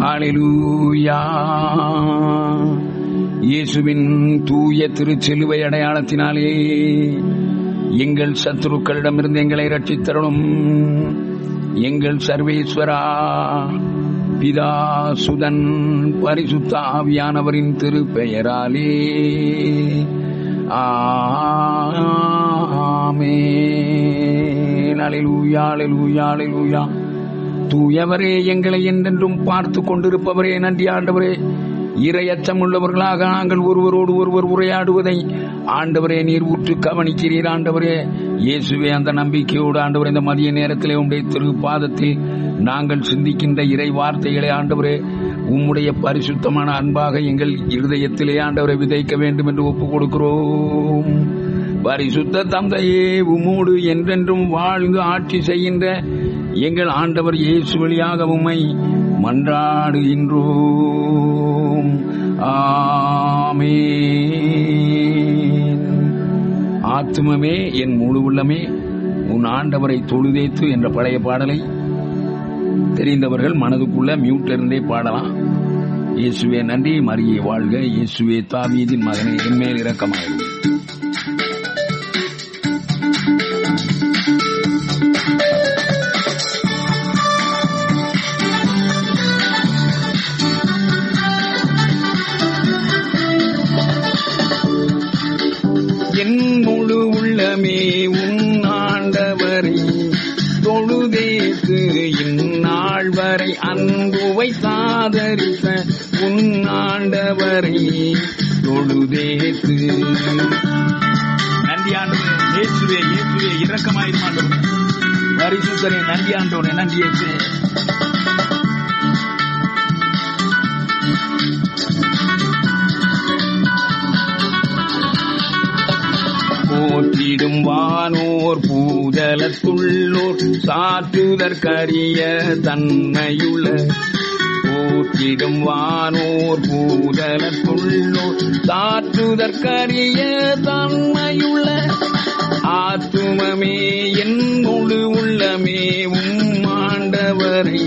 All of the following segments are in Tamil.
ஹல்லேலூயா. இயேசுவின் தூய திருச்சிலுவை அடையாளத்தினாலே எங்கள் சத்துருக்களிடமிருந்து எங்களை ரட்சித்தருளும். எங்கள் சர்வேஸ்வரா, பிதா, சுதன், பரிசுத்த ஆவியானவரின் திருப்பெயராலே ஆமென். அல்லேலூயா, அல்லேலூயா, அல்லேலூயா. தூயவரே, எங்களை என்றென்றும் பார்த்து கொண்டிருப்பவரே, நன்றி ஆண்டவரே. இறையச்சம் உள்ளவர்களாக நாங்கள் ஒருவரோடு ஒருவர் உரையாடுவதை ஆண்டவரே நீர் உற்று கவனிக்கிறீர். ஆண்டவரே இயேசுவே, அந்த நம்பிக்கையோடு ஆண்டவரே இந்த மதிய நேரத்திலே உம்முடைய திருப்பாதத்தில் நாங்கள் சிந்திக்கின்ற இறை வார்த்தைகளை ஆண்டவரே உம்முடைய பரிசுத்தமான அன்பாக எங்கள் இருதயத்திலே ஆண்டவரை விதைக்க வேண்டும் என்று ஒப்புக் கொடுக்கிறோம். பரிசுத்த தந்தையே, உம்மோடு என்றென்றும் வாழ்ந்து ஆட்சி செய்கின்ற எங்கள் ஆண்டவர் இயேசு வழியாக உம்மை மன்றாடுகின்றோம். ஆமென். ஆத்துமமே, என் முழு உள்ளமே, உன் ஆண்டவரை தொழுதேத்து என்ற பழைய பாடலை தெரிந்தவர்கள் மனதுக்குள்ள மியூட்ல இருந்தே பாடலாம். இயேசுவே நன்றி, மரியே வாழ்க, இயேசுவே தாவீதின் மகனே, என்மேல் இரக்கமாயிரு. என் முழு உள்ளமே உன் ஆண்டவரை தொழுதேத்து, இந்நாள் வரை அன்பு வைத்தாதரித்த உன் ஆண்டவரை தொழுதேத்து. நன்றி ஆண்டவரே. இயேசுவே, இயேசுவே இரக்கமாயிரும் ஆண்டவரே. பரிசுத்தரே நன்றி ஆண்டவரே, நன்றி இயேசுவே. போற்றிடும் வானோர் பூதலத்துள்ளோர் சாற்றுதற்கரிய தன்மையுள்ள, போற்றிடும் வானோர் பூதலத்துள்ளோர் சாற்றுதற்கரிய தன்மையுள்ள, ஆத்துமமே என் முழு உள்ளமே உம் ஆண்டவரை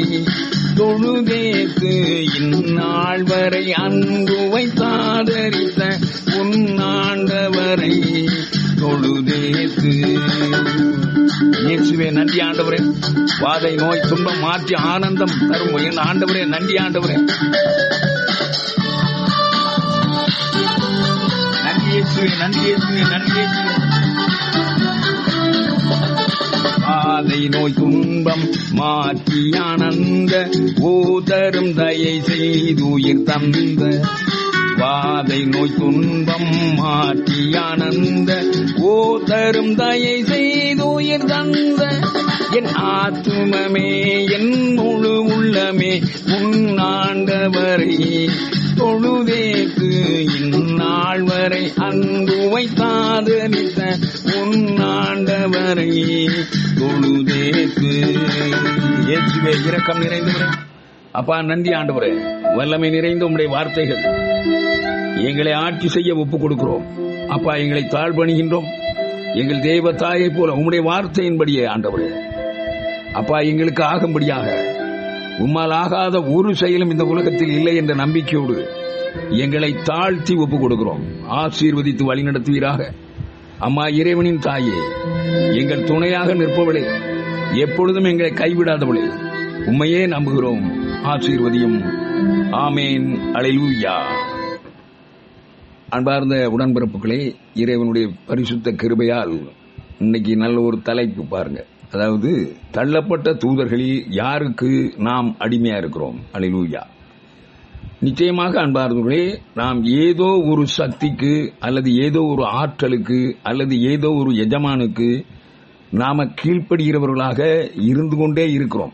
தொழுதேத்து, இந்நாள் வரை அன்பு வைத்தாதரித்த உன் ஆண்டவரை தொழுதேத்து. இயேசுவே நன்றி ஆண்டவரே. வாதை, நோய், துன்பம் மாற்றி ஆனந்தம் தரும் என் ஆண்டவரே, நன்றி ஆண்டவரே. நன்றி இயேசுவே, நன்றி இயேசுவே, நன்றி இயேசுவே. வாதை, நோய், துன்பம் மாற்றி ஆனந்த ஓதரும் தயை செய்துயிர் தந்த, வாதை, நோய், துன்பம் மாற்றி ஆனந்த ஓ தரும் தயை செய்துயிர் தந்த, என் ஆத்துமமே என் முழு உள்ளமே உன் ஆண்டவரை தொழுதேத்து, இந்நாள் வரை அன்பு வைத்தாதரித்த உன் ஆண்டவரை தொழுதேத்து. இயேசுவே இரக்கம் நிறைந்தவரே, அப்பா நன்றி ஆண்டவரே. வல்லமை நிறைந்த உம்முடைய வார்த்தைகள் எங்களை ஆட்சி செய்ய ஒப்புக் கொடுக்கிறோம். அப்பா எங்களை தாழ்பணிகின்றோம். எங்கள் தேவ தாயை போல உம்முடைய வார்த்தையின்படியே ஆண்டவரே அப்பா எங்களுக்கு ஆகும்படியாக, உம்மால் ஆகாத ஒரு செயலும் இந்த உலகத்தில் இல்லை என்ற நம்பிக்கையோடு எங்களை தாழ்த்தி ஒப்புக் கொடுக்கிறோம். ஆசீர்வதித்து வழிநடத்துவீராக. அம்மா இறைவனின் தாயே, எங்கள் துணையாக நிற்பவளே, எப்பொழுதும் எங்களை கைவிடாதவளே, உம்மையே நம்புகிறோம். ஆசீர்வதியும். ஆமேன். அல்லேலூயா. அன்பார்ந்த உடன்பிறப்புகளே, இறைவனுடைய பரிசுத்த கிருபையால் இன்னைக்கு நல்ல ஒரு தலைப்பு பாருங்க. அதாவது தள்ளப்பட்ட தூதர்களில் யாருக்கு நாம் அடிமையா இருக்கிறோம். அல்லேலூயா. நிச்சயமாக அன்பார்ந்தவர்களே, நாம் ஏதோ ஒரு சக்திக்கு அல்லது ஏதோ ஒரு ஆற்றலுக்கு அல்லது ஏதோ ஒரு எஜமானுக்கு நாம கீழ்ப்படுகிறவர்களாக இருந்து கொண்டே இருக்கிறோம்.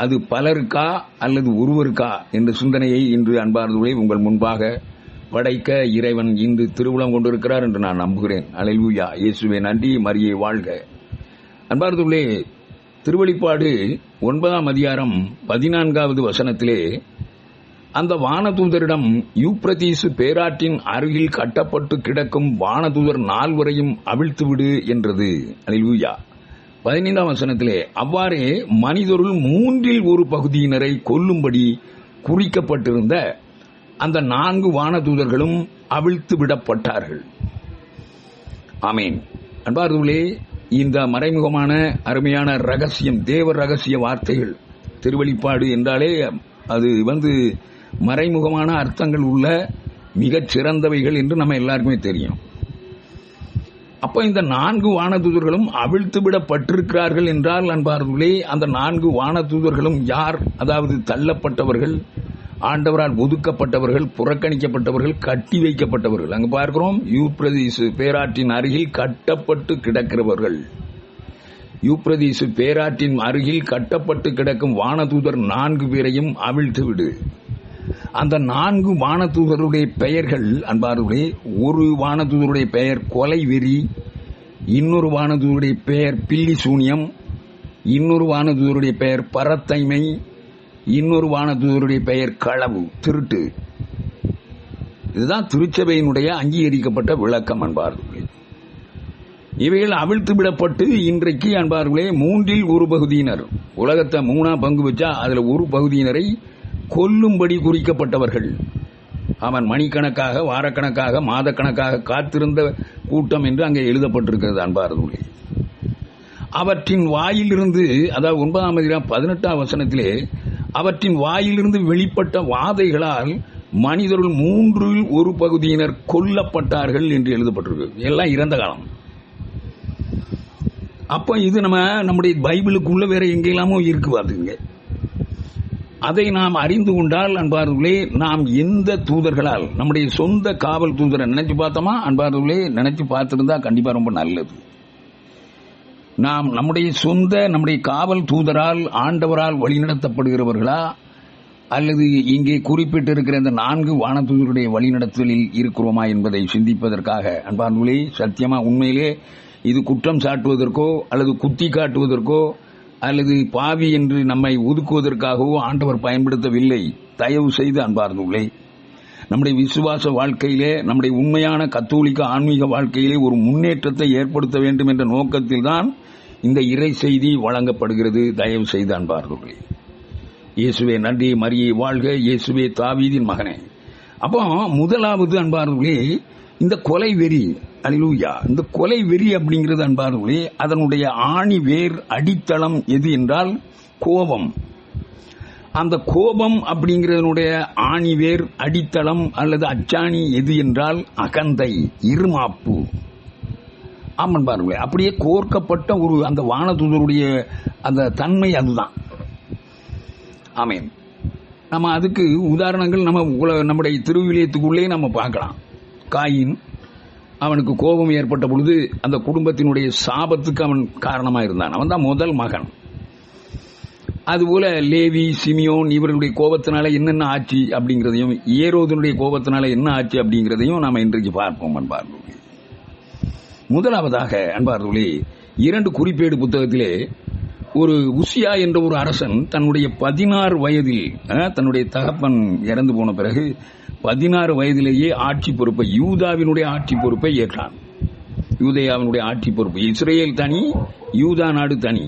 அது பலருக்கா அல்லது ஒருவருக்கா என்ற சிந்தனையை இன்று அன்பார்ந்தவர்களே உங்கள் முன்பாக படைக்க இறைவன் இன்று திருவுளம் கொண்டிருக்கிறார் என்று நான் நம்புகிறேன். அல்லேலூயா. இயேசுவே நன்றி, மரியே வாழ்க. அன்பார்ந்தவர்களே, திருவெளிப்பாடு 9ஆம் அதிகாரம் 14வது வசனத்திலே அந்த வானதூதரிடம் யூப்ரதீசு பேராற்றின் அருகில் கட்டப்பட்டு கிடக்கும் வானதூதர் 4 அவிழ்த்துவிடு என்றது. அல்லேலூயா. 15ஆம் வசனத்திலே அவ்வாறே மனிதருள் 1/3 பகுதியினரை கொல்லும்படி குறிக்கப்பட்டிருந்த அந்த 4 வானதூதர்களும் அவிழ்த்து விடப்பட்டார்கள். ஆமீன். அன்பார்ந்தவர்களே, இந்த மறைமுகமான அருமையான ரகசியம், தேவ ரகசிய வார்த்தைகள், திருவெளிப்பாடு என்றாலே அது மறைமுகமான அர்த்தங்கள் உள்ள மிகச் சிறந்தவைகள் என்று நம்ம எல்லாருக்குமே தெரியும். அப்ப இந்த 4 வானதூதர்களும் அவிழ்த்து விடப்பட்டிருக்கிறார்கள் என்றால் அன்பார்ந்தவர்களே, அந்த 4 வானதூதர்களும் யார்? அதாவது தள்ளப்பட்டவர்கள், ஆண்டவரால் ஒதுக்கப்பட்டவர்கள், புறக்கணிக்கப்பட்டவர்கள், கட்டி வைக்கப்பட்டவர்கள். அங்கு பார்க்கிறோம், யூப்ரதீசு பேராற்றின் அருகில் கட்டப்பட்டு கிடக்கிறவர்கள். யூப்ரதீசு பேராற்றின் அருகில் கட்டப்பட்டு கிடக்கும் வானதூதர் 4 பேரையும் அவிழ்த்து விடு. அந்த 4 வானதூதருடைய பெயர்கள் அன்பார்களே, ஒரு வானதூதருடைய பெயர் கொலை வெறி, இன்னொரு வானதூதருடைய பெயர் பில்லி சூனியம், இன்னொரு வானதூதருடைய பெயர் பரத்தைமை, இன்னொரு வானதூதருடைய பெயர் களவு, திருட்டு. இதுதான் திருச்சபையினுடைய அங்கீகரிக்கப்பட்ட விளக்கம் அன்பார்களே. இவைகள் அவிழ்த்து விடப்பட்டு இன்றைக்கு அன்பார்களே 3 ஒரு பகுதியினர், உலகத்தை 3 பங்கு வச்சா அதுல ஒரு பகுதியினரை கொல்லும்படி குறிக்கப்பட்டவர்கள். அவன் மணிக்கணக்காக, வாரக்கணக்காக, மாதக்கணக்காக காத்திருந்த கூட்டம் என்று அங்கே எழுதப்பட்டிருக்கிறது அன்பார்களே. அவற்றின் வாயிலிருந்து, அதாவது 9ஆம் அதிகாரம் 18ஆம் வசனத்திலே, அவற்றின் வாயிலிருந்து வெளிப்பட்ட வாதைகளால் மனிதர்கள் 3 ஒரு பகுதியினர் கொல்லப்பட்டார்கள் என்று எழுதப்பட்டிருக்கு. எல்லாம் இறந்த காலம். அப்ப இது நம்முடைய பைபிளுக்குள்ள வேற எங்கெல்லாமோ இருக்குவாதுங்க. அதை நாம் அறிந்து கொண்டால் அன்பார்களே, நாம் எந்த தூதர்களால், நம்முடைய சொந்த காவல் தூதரை நினைச்சு பார்த்தோமா அன்பார்களே? நினைச்சு பார்த்திருந்தா கண்டிப்பா ரொம்ப நல்லது. நாம் நம்முடைய காவல் தூதரால், ஆண்டவரால் வழிநடத்தப்படுகிறவர்களா, அல்லது இங்கே குறிப்பிட்டிருக்கிற இந்த 4 வானதூதருடைய வழிநடத்தலில் இருக்கிறோமா என்பதை சிந்திப்பதற்காக அன்பார்களே, சத்தியமா உண்மையிலே இது குற்றம் சாட்டுவதற்கோ அல்லது குத்தி காட்டுவதற்கோ அல்லது பாவி என்று நம்மை ஒதுக்குவதற்காகவோ ஆண்டவர் பயன்படுத்தவில்லை. தயவு செய்து அன்பார்களே, நம்முடைய விசுவாச வாழ்க்கையிலே, நம்முடைய உண்மையான கத்தோலிக்க ஆன்மீக வாழ்க்கையிலே ஒரு முன்னேற்றத்தை ஏற்படுத்த வேண்டும் என்ற நோக்கத்தில் தான் இந்த இறை செய்தி வழங்கப்படுகிறது. தயவு செய்து அன்பார்களே, இயேசுவே நன்றி, மரியே வாழ்க, இயேசுவே தாவீதின் மகனே. அப்போ முதலாவது அன்பார்களே, இந்த கொலை வெறி, அல்லேலூயா, இந்த கொலை வெறி அப்படிங்கிறது அன்பார்களே, அதனுடைய ஆணி வேர் அடித்தளம் எது என்றால் கோபம். அந்த கோபம் அப்படிங்கிறதனுடைய ஆணிவேர் அடித்தளம் அல்லது அச்சாணி எது என்றால் அகந்தை, இருமாப்பு. ஆமன் பாருங்களே, அப்படியே கோர்க்கப்பட்ட ஒரு அந்த வானதூதருடைய அந்த தன்மை அதுதான். ஆமேன். நம்ம அதுக்கு உதாரணங்கள் நம்முடைய திருவிலியத்துக்குள்ளே நம்ம பார்க்கலாம். காயின், அவனுக்கு கோபம் ஏற்பட்ட பொழுது அந்த குடும்பத்தினுடைய சாபத்துக்கு அவன் காரணமாக இருந்தான். அவன் தான் முதல் மகன். அதுபோல லேவி, சிமியோன் இவர்களுடைய கோபத்தினால என்னென்ன ஆச்சு அப்படிங்கிறதையும், ஏரோதனுடைய கோபத்தினால என்ன ஆச்சு அப்படிங்கிறதையும் நாம இன்றைக்கு பார்ப்போம் அன்பார்களே. முதலாவதாக அன்பார்களே, 2 குறிப்பேடு புத்தகத்திலே ஒரு உசியா என்ற ஒரு அரசன் தன்னுடைய 16 வயதில், தன்னுடைய தகப்பன் இறந்து போன பிறகு 16 வயதிலேயே ஆட்சி பொறுப்பை, யூதாவினுடைய ஆட்சி பொறுப்பை ஏற்றான். யூதேயாவினுடைய ஆட்சி பொறுப்பு, இஸ்ரேல் தனி, யூதா நாடு தனி.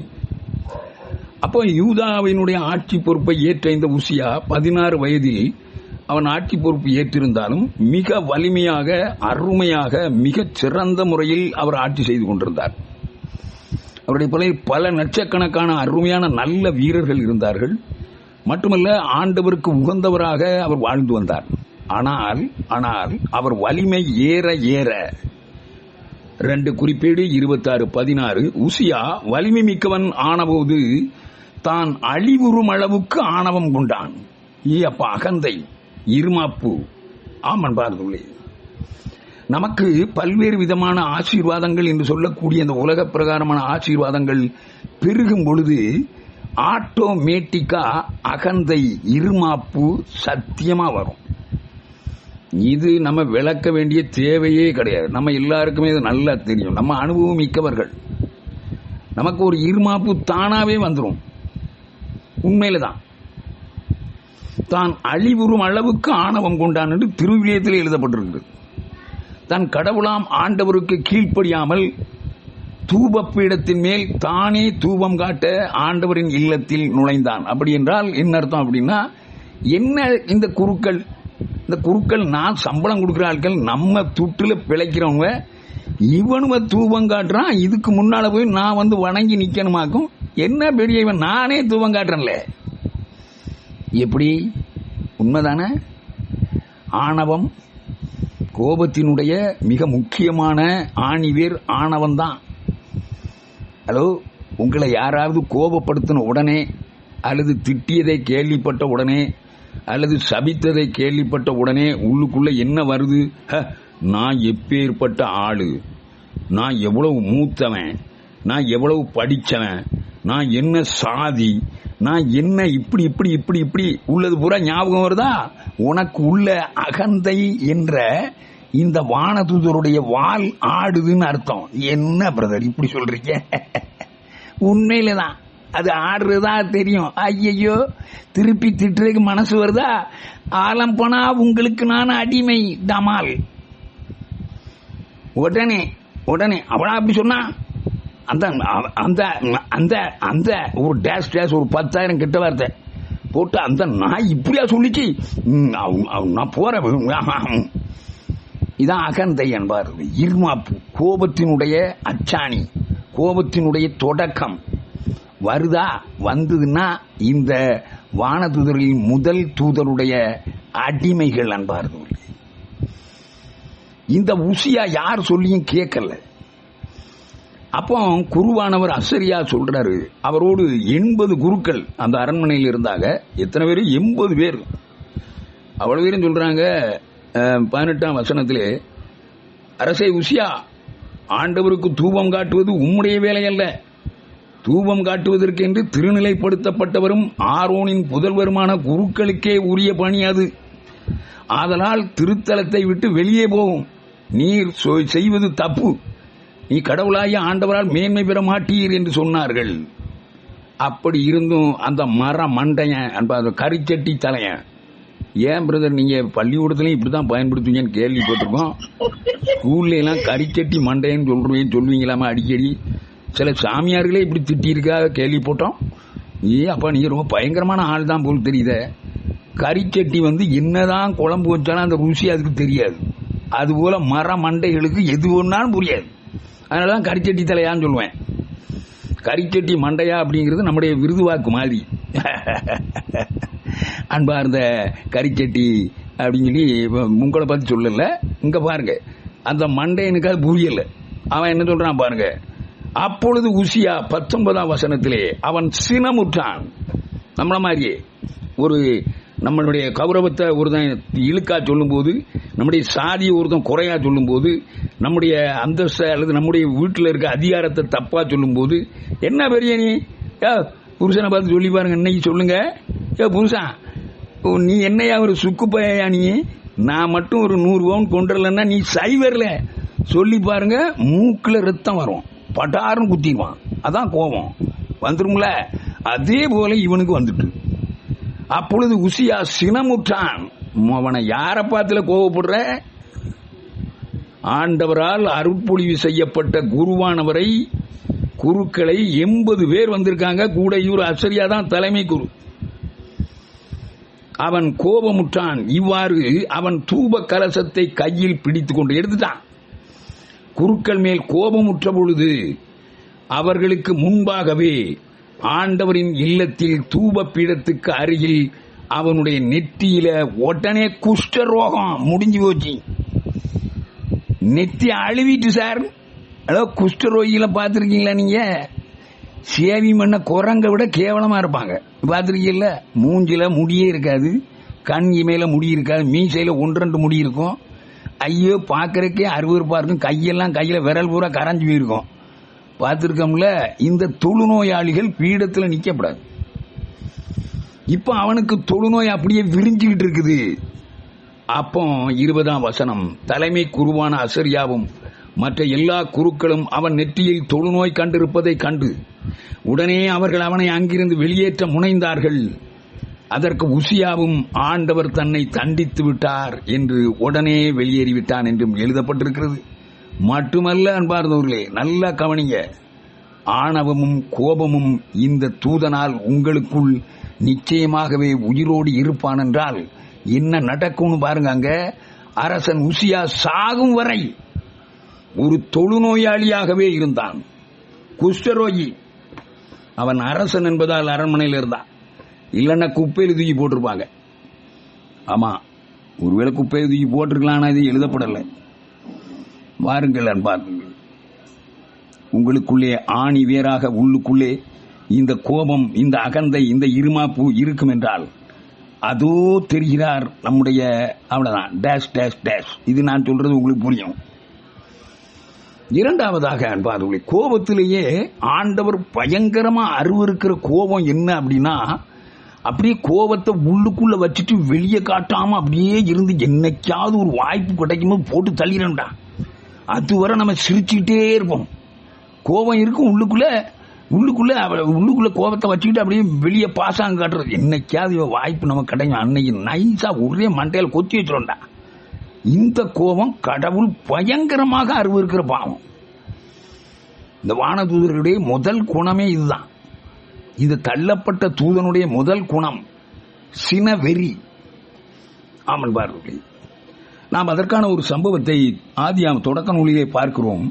அப்போ யூதாவினுடைய ஆட்சி பொறுப்பை ஏற்ற இந்த உசியா 16 வயதில் அவன் ஆட்சி பொறுப்பு ஏற்றிருந்தாலும் மிக வலிமையாக, அருமையாக, மிகச் சிறந்த முறையில் அவர் ஆட்சி செய்து கொண்டிருந்தார். அவருடைய பல லட்சக்கணக்கான அருமையான நல்ல வீரர்கள் இருந்தார்கள். மட்டுமல்ல, ஆண்டவருக்கு உகந்தவராக அவர் வாழ்ந்து வந்தார். ஆனால் அவர் வலிமை ஏற ஏற 2 குறிப்பேடு 26:16 உசியா வலிமை மிக்கவன் ஆனபோது தான் அழிவுறும் அளவுக்கு ஆணவம் கொண்டான். அப்ப அகந்தை, இருமாப்பு. ஆமன் பாருங்களே, நமக்கு பல்வேறு விதமான ஆசீர்வாதங்கள் என்று சொல்லக்கூடிய இந்த உலக பிரகாரமான ஆசீர்வாதங்கள் பெருகும் பொழுது ஆட்டோமேட்டிக்கா அகந்தை, இருமாப்பு சத்தியமா வரும். இது நம்ம விளக்க வேண்டிய தேவையே கிடையாது. நம்ம எல்லாருக்குமே இது நல்லா தெரியும். நம்ம அனுபவம் மிக்கவர்கள். நமக்கு ஒரு இருமாப்பு தானாவே வந்துடும். உண்மையில தான் அழிவுறும் அளவுக்கு ஆணவம் கொண்டான் என்று திருவிலியத்தில் எழுதப்பட்டிருக்கிறது. தன் கடவுளாம் ஆண்டவருக்கு கீழ்ப்படியாமல் தூபப்பீடத்தின் மேல் தானே தூபம் காட்ட ஆண்டவரின் இல்லத்தில் நுழைந்தான். அப்படி என்றால் என்ன அர்த்தம் அப்படின்னா, என்ன இந்த குருக்கள்? இந்த குருக்கள் நான் சம்பளம் கொடுக்குற ஆட்கள், நம்ம துட்டுல பிழைக்கிறவங்க. இவனுவ தூபம் காட்டுறான், இதுக்கு முன்னால போய் நான் வந்து வணங்கி நிக்கணுமாக்கும். என்ன பெரிய இவன், நானே தூபம் காட்டுறேன்ல. எப்படி? உண்மைதானே? ஆணவம், கோபத்தினுடைய மிக முக்கியமான ஆணிவேர் ஆணவம் தான். ஹலோ, உங்களை யாராவது கோபப்படுத்தின உடனே, அல்லது திட்டியதை கேள்விப்பட்ட உடனே, அல்லது சபித்ததை கேள்விப்பட்ட உடனே உள்ளுக்குள்ள என்ன வருது? நான் எப்பேற்பட்ட ஆளு, நான் எவ்வளவு மூத்தவன், நான் எவ்வளவு படிச்சவன், நான் என்ன சாதி, நான் என்ன இப்படி இப்படி இப்படி இப்படி உள்ளது பூரா ஞாபகம் வருதா? உனக்கு உள்ள அகந்தை என்ற இந்த வானதூதருடைய வால் ஆடுதுன்னு அர்த்தம். என்ன பிரதர் இப்படி சொல்றீங்க? உண்மையில தான் அது ஆடுறதா தெரியும். ஐயோ, திருப்பி திட்டுறதுக்கு மனசு வருதா? ஆலம் போனா உங்களுக்கு நான் அடிமை டமால். உடனே உடனே அவளா அப்படி சொன்னா, அந்த அந்த அந்த அந்த ஒரு டேஷ் டேஷ் ஒரு 10,000 கிட்ட வார்த்தை போட்டு, அந்த நான் இப்படியா சொல்லிச்சு, நான் போறேன். இதான் அகந்தை என்பார். இருமாப்பு, கோபத்தினுடைய அச்சாணி, கோபத்தினுடைய தொடக்கம். வருதா? வந்ததுன்னா இந்த வானதூதரில் முதல் தூதருடைய அடிமைகள் அன்பார்கள். இந்த உசியா யார் சொல்லியும் கேட்கல. அப்போ குருவானவர் அசரியா சொல்றாரு, அவரோடு 80 குருக்கள் அந்த அரண்மனையில் இருந்தாங்க. எத்தனை பேர்? 80 பேர். அவ்வளவு பேரும் சொல்றாங்க. 18ஆம் வசனத்திலே, அரசே உசியா, ஆண்டவருக்கு தூபம் காட்டுவது உம்முடைய வேலை அல்ல. தூபம் காட்டுவதற்கென்று திருநிலைப்படுத்தப்பட்டவரும் ஆரோனின் புதல்வருமான குருக்களுக்கே உரிய பணி அது. ஆதலால் திருத்தலத்தை விட்டு வெளியே போகும். நீர் செய்வது தப்பு. நீ கடவுளாகிய ஆண்டவரால் மேன்மை பெற மாட்டீர் என்று சொன்னார்கள். அப்படி இருந்தும் அந்த மர மண்டையன், கரிச்சட்டி தலையன், ஏன் பிரதர் நீங்க பள்ளிக்கூடத்துலயும் இப்படிதான் பயன்படுத்துவீங்கன்னு கேள்விப்பட்டிருக்கோம். ஸ்கூல்ல எல்லாம் கரிச்சட்டி மண்டையன்னு சொல்லுவீங்களாமா அடிக்கடி. சில சாமியார்களே இப்படி திட்டியிருக்காக கேள்விப்பட்டோம். அப்ப நீங்க ரொம்ப பயங்கரமான ஆள் தான் போல் தெரியுத. கரிச்சட்டி என்னதான் குழம்பு வச்சாலும் அந்த ருசி அதுக்கு தெரியாது. அதுபோல மர மண்டைகளுக்கு எது ஒன்னாலும் புரியாது. அதனாலதான் கரிச்சட்டி தலையான்னு சொல்லுவேன். கரிச்சட்டி மண்டையா அப்படிங்கிறது நம்முடைய விருதுவாக்கு மாதிரி. அன்பார்ந்த கரிச்சட்டி அப்படின்னு சொல்லி உங்களை பத்தி சொல்லல. இங்க பாருங்க, அந்த மண்டையனுக்கு அது புரியல. அவன் என்ன சொல்றான் பாருங்க. அப்பொழுது உசியா 19ஆம் வசனத்திலே அவன் சினமுற்றான். நம்மள மாதிரியே ஒரு நம்மளுடைய கௌரவத்தை ஒருத்தன் இழுக்கா சொல்லும் போது, நம்முடைய சாதியை ஒருத்தன் குறையா சொல்லும் போது, நம்முடைய அந்தஸ்தை அல்லது நம்முடைய வீட்டில் இருக்க அதிகாரத்தை தப்பா சொல்லும் போது, என்ன பெரிய நீ புருஷனை பார்த்து சொல்லி பாருங்க. இன்னைக்கு சொல்லுங்க, புருஷன் நீ என்னையா ஒரு சுக்கு பையா, நீ நான் மட்டும் ஒரு 100 பவுன் கொண்டுலன்னா நீ சைவர்ல சொல்லி பாருங்க. மூக்குல ரத்தம் வரும், பட்டாருன்னு குத்திடுவான். அதான் கோபம் வந்துரும்ல. அதே போல இவனுக்கு வந்துட்டு. அப்பொழுது உசியா சினமுற்றான். அவனை யார பார்த்துல கோபப்படுற? ஆண்டவரால் அருட்பொழிவு செய்யப்பட்ட குருவானவரை, குருக்களை 80 பேர் வந்திருக்காங்க. கூட இவர் அசரியா தான் தலைமை குரு. அவன் கோபமுற்றான். இவ்வாறு அவன் தூப கலசத்தை கையில் பிடித்துக் கொண்டு எடுத்துட்டான். குருக்கள் மேல் கோபமுற்ற பொழுது அவர்களுக்கு முன்பாகவே ஆண்டவரின் இல்லத்தில் தூப பீடத்துக்கு அருகில் அவனுடைய நெற்றியில உடனே குஷ்ட ரோகம் முடிஞ்சு போச்சு. நெத்தி அழுவிட்டு சார். குஷ்ட ரோகிகளை பார்த்திருக்கீங்களா நீங்க? சேவி பண்ண குரங்க விட கேவலமா இருப்பாங்க. பார்த்திருக்கீங்கல்ல? மூஞ்சில முடியே இருக்காது, கண் இமையில முடி இருக்காது, மீசையில 1-2 முடி இருக்கும். ஐயோ பாக்குறதுக்கே அருவருப்பா இருக்கும். கையெல்லாம் கையில விரல் பூரா கரைஞ்சு போயிருக்கும். பார்த்திருக்கோம்ல? இந்த தொழுநோயாளிகள் பீடத்தில் நிக்கப்படாது. இப்ப அவனுக்கு தொழுநோய் அப்படியே விரிஞ்சுக்கிட்டு இருக்குது. அப்போ 20ஆம் வசனம், தலைமை குருவான அசரியாவும் மற்ற எல்லா குருக்களும் அவன் நெற்றியில் தொழுநோய் கண்டிருப்பதை கண்டு உடனே அவர்கள் அவனை அங்கிருந்து வெளியேற்ற முனைந்தார்கள். அதற்கு உசியாவும் ஆண்டவர் தன்னை தண்டித்து விட்டார் என்று உடனே வெளியேறிவிட்டான் என்றும் எழுதப்பட்டிருக்கிறது. மட்டுமல்ல அன்பார்ந்தவர்களே, நல்லா கவனிங்க. ஆணவமும் கோபமும் இந்த தூதனால் உங்களுக்குள் நிச்சயமாகவே உயிரோடு இருப்பான் என்றால் என்ன நடக்கும்னு பாருங்க. அங்க அரசன் உசியா சாகும் வரை ஒரு தொழுநோயாளியாகவே இருந்தான், குஷ்டரோகி. அவன் அரசன் என்பதால் அரண்மனையில் இருந்தான், இல்லைன்னா குப்பையில் தூக்கி போட்டிருப்பாங்க. ஆமா, ஒருவேளை குப்பையை தூக்கி போட்டிருக்கலாம், இது எழுதப்படலை. வாருங்கள் அன்பார்கள், உங்களுக்குள்ளே ஆணி வேறாக உள்ளுக்குள்ளே இந்த கோபம், இந்த அகந்தை, இந்த இருமாப்பு இருக்கும் என்றால் அதோ தெரிகிறார் நம்முடைய, அவ்வளவுதான், டேஷ் டேஷ் டேஷ். இது நான் சொல்றது உங்களுக்கு புரியும். இரண்டாவதாக அன்பார்களே, கோபத்திலேயே ஆண்டவர் பயங்கரமா அருவருக்கிற கோபம் என்ன அப்படின்னா, அப்படியே கோபத்தை உள்ளுக்குள்ள வச்சுட்டு வெளியே காட்டாம அப்படியே இருந்து என்னைக்காவது ஒரு வாய்ப்பு கிடைக்கும்போது போட்டு தள்ளிடண்டா. அதுவரை நம்ம சிரிச்சுக்கிட்டே இருப்போம். கோபம் இருக்கும் உள்ளுக்குள்ள கோபத்தை வச்சுக்கிட்டு அப்படியே வெளியே பாசாங்க காட்டுறது. என்னைக்காவது வாய்ப்பு நமக்கு கிடைக்கும், அன்னைக்கு நைஸா ஒரே மண்டையில கொத்தி வச்சிருந்தா. இந்த கோபம் கடவுள் பயங்கரமாக அருவருக்கிற பாவம். இந்த வானதூதர்களுடைய முதல் குணமே இதுதான். இது தள்ளப்பட்ட தூதனுடைய முதல் குணம் சினவெறி. ஆமன் பாருங்கள், நாம் அதற்கான ஒரு சம்பவத்தை ஆதியாகமம் தொடக்க நூலிலே பார்க்கிறோம்.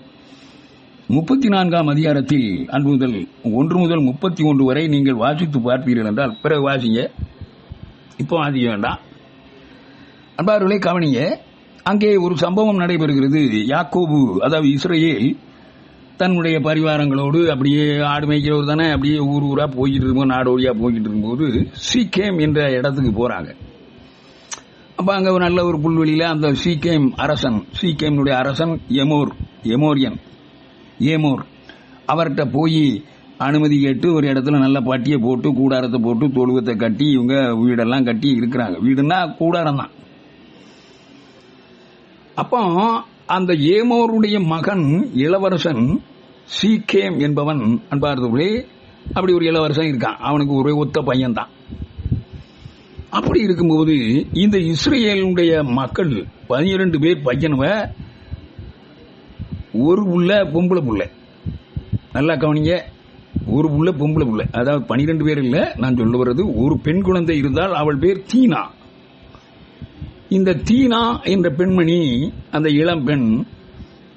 34ஆம் அதிகாரத்தில் அன்பு முதல் 1 முதல் 31 வரை நீங்கள் வாசித்து பார்ப்பீர்கள் என்றால், பிறகு வாசிங்க, இப்போ வாசிக்க வேண்டாம். அன்பார்களே கவனிங்க, அங்கே ஒரு சம்பவம் நடைபெறுகிறது. யாக்கோபு, அதாவது இஸ்ரவேல், தன்னுடைய பரிவாரங்களோடு அப்படியே ஆடு மேய்க்கிறவர் தானே, அப்படியே ஊர் ஊரா போய்கிட்டு இருக்கும்போது, நாடோடியா போய்கிட்டு இருக்கும்போது சீக்கேம் என்ற இடத்துக்கு போறாங்க. அப்ப அங்க ஒரு நல்ல ஒரு புல்வெளியில அந்த சீக்கேம் அரசன், சீக்கேமுடைய அரசன் ஏமோர் அவர்கிட்ட போய் அனுமதி கேட்டு ஒரு இடத்துல நல்ல பட்டியை போட்டு கூடாரத்தை போட்டு தொழுவத்தை கட்டி இவங்க வீடெல்லாம் கட்டி இருக்கிறாங்க. வீடுன்னா கூடாரம் தான். அப்போ அந்த ஏமோருடைய மகன் இளவரசன் சீக்கேம் என்பவன், அன்பார்ந்தவர்களே, அப்படி ஒரு இளவரசன் இருக்கான். அவனுக்கு ஒரே ஒத்த பையன் தான். அப்படி இருக்கும்போது இந்த இஸ்ரேலுடைய மக்கள் 12 பேர் பையனுவ, ஒரு புள்ள பொம்பளை புள்ள. நல்லா கவனிங்க, ஒரு புள்ள பொம்பளை புள்ள. அதாவது 12 பேர் இல்ல, நான் சொல்ல வர்றது ஒரு பெண் குழந்தை இருந்தால் அவள் பேர் தீனா. இந்த தீனா என்ற பெண்மணி, அந்த இளம் பெண்,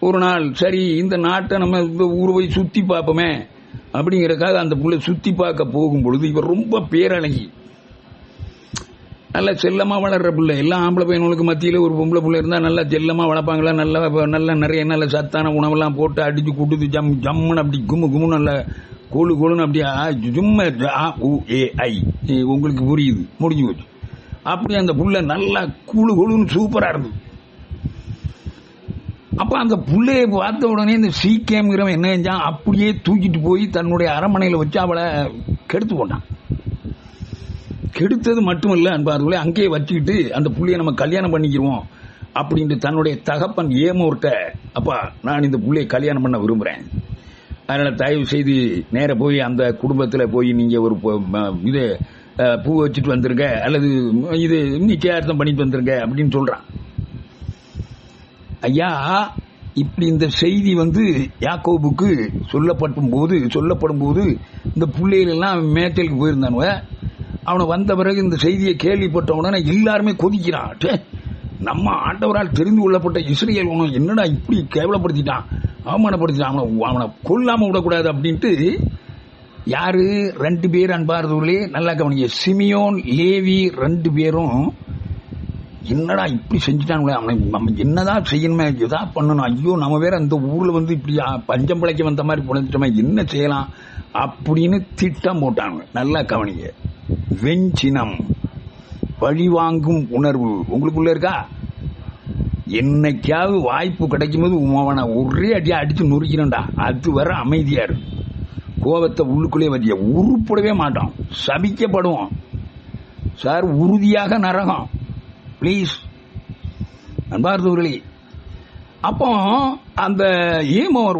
ஒரு நாள் சரி இந்த நாட்டை நம்ம இந்த ஊரை போய் சுத்தி பார்ப்போமே அப்படிங்கறதுக்காக அந்த புள்ள சுத்தி பார்க்க போகும் பொழுது, இவர் ரொம்ப பேரழகி, நல்ல செல்லமா வளர்ற பிள்ளை. எல்லாம் ஆம்பளை பையனுக்கு மத்தியில ஒரு பொம்பளை பிள்ளை இருந்தா நல்லா செல்லமா வளர்ப்பாங்களா, நல்ல நிறைய நல்ல சத்தான உணவெல்லாம் போட்டு அடிச்சு கூட்டுது ஜம்முன்னு அப்படி கும்மு நல்ல கொழுன்னு அப்படியே உங்களுக்கு புரியுது, முடிஞ்சு போச்சு. அப்படி அந்த புள்ள நல்லா குழுன்னு சூப்பரா இருந்தது. அப்ப அந்த புள்ளைய பார்த்த உடனே இந்த சீக்கேம்ங்கிறவன் என்ன செஞ்சான், அப்படியே தூக்கிட்டு போய் தன்னுடைய அரண்மனையில வச்சு அவளை கெடுத்து கொண்டான். கெடுத்தது மட்டுமல்ல அன்பார்களே, அங்கேயே வச்சுக்கிட்டு அந்த புள்ளைய நம்ம கல்யாணம் பண்ணிக்கிறோம் அப்படின்ட்டு தன்னுடைய தகப்பன் ஏமோர்ட்ட, அப்பா நான் இந்த புள்ளைய கல்யாணம் பண்ண விரும்புறேன், அதனால தயவு செய்து நேர போய் அந்த குடும்பத்தில் போய் நீங்க ஒரு இது பூ வச்சுட்டு வந்துருங்க, அல்லது இது நிச்சயார்த்தம் பண்ணிட்டு வந்துருங்க அப்படின்னு சொல்றான். ஐயா, இப்படி இந்த செய்தி யாக்கோபுக்கு சொல்லப்படும் போது இந்த பிள்ளைகள் எல்லாம் மேய்ச்சலுக்கு போயிருந்தானுவ. அவனை வந்த பிறகு இந்த செய்தியை கேள்விப்பட்ட உடனே எல்லாருமே கொதிக்கிறான். நம்ம ஆண்டவரால் தெரிந்து கொள்ளப்பட்ட இஸ்ரேல் உணவு என்னடா இப்படி கேவலப்படுத்திட்டான், அவமானப்படுத்திட்டான், அவனை கொல்லாம விடக்கூடாது அப்படின்ட்டு யாரு 2 பேர் அன்பார்ந்தவர்களே, நல்லா கவனிங்க, சிமியோன் லேவி 2 பேரும் என்னடா இப்படி செஞ்சுட்டாங்களே, அவனை நம்ம என்னதான் செய்யணுமே, எதா பண்ணணும், ஐயோ நம்ம வேற இந்த ஊர்ல இப்படி பஞ்சம் பிழைக்க வந்த மாதிரி பிழைச்சிட்டோமே, என்ன செய்யலாம் அப்படின்னு திட்டம் போட்டாங்க. நல்லா கவனிங்க, வெஞ்சினம், பழிவாங்கும் உணர்வு உங்களுக்குள்ள இருக்கா? என்னைக்காவது வாய்ப்பு கிடைக்கும் போது அவனை ஒரே அடியா அடிச்சு நொறுக்கிறண்டா, அது வர அமைதியா இருக்கு. கோபத்தை உள்ளுக்குள்ளே வச்சிய உருப்படவே மாட்டோம், சபிக்கப்படுவோம் சார், உறுதியாக நரகம். பிளீஸ் அன்பார்ந்தவர்களே, அப்போ அந்த ஏமோர்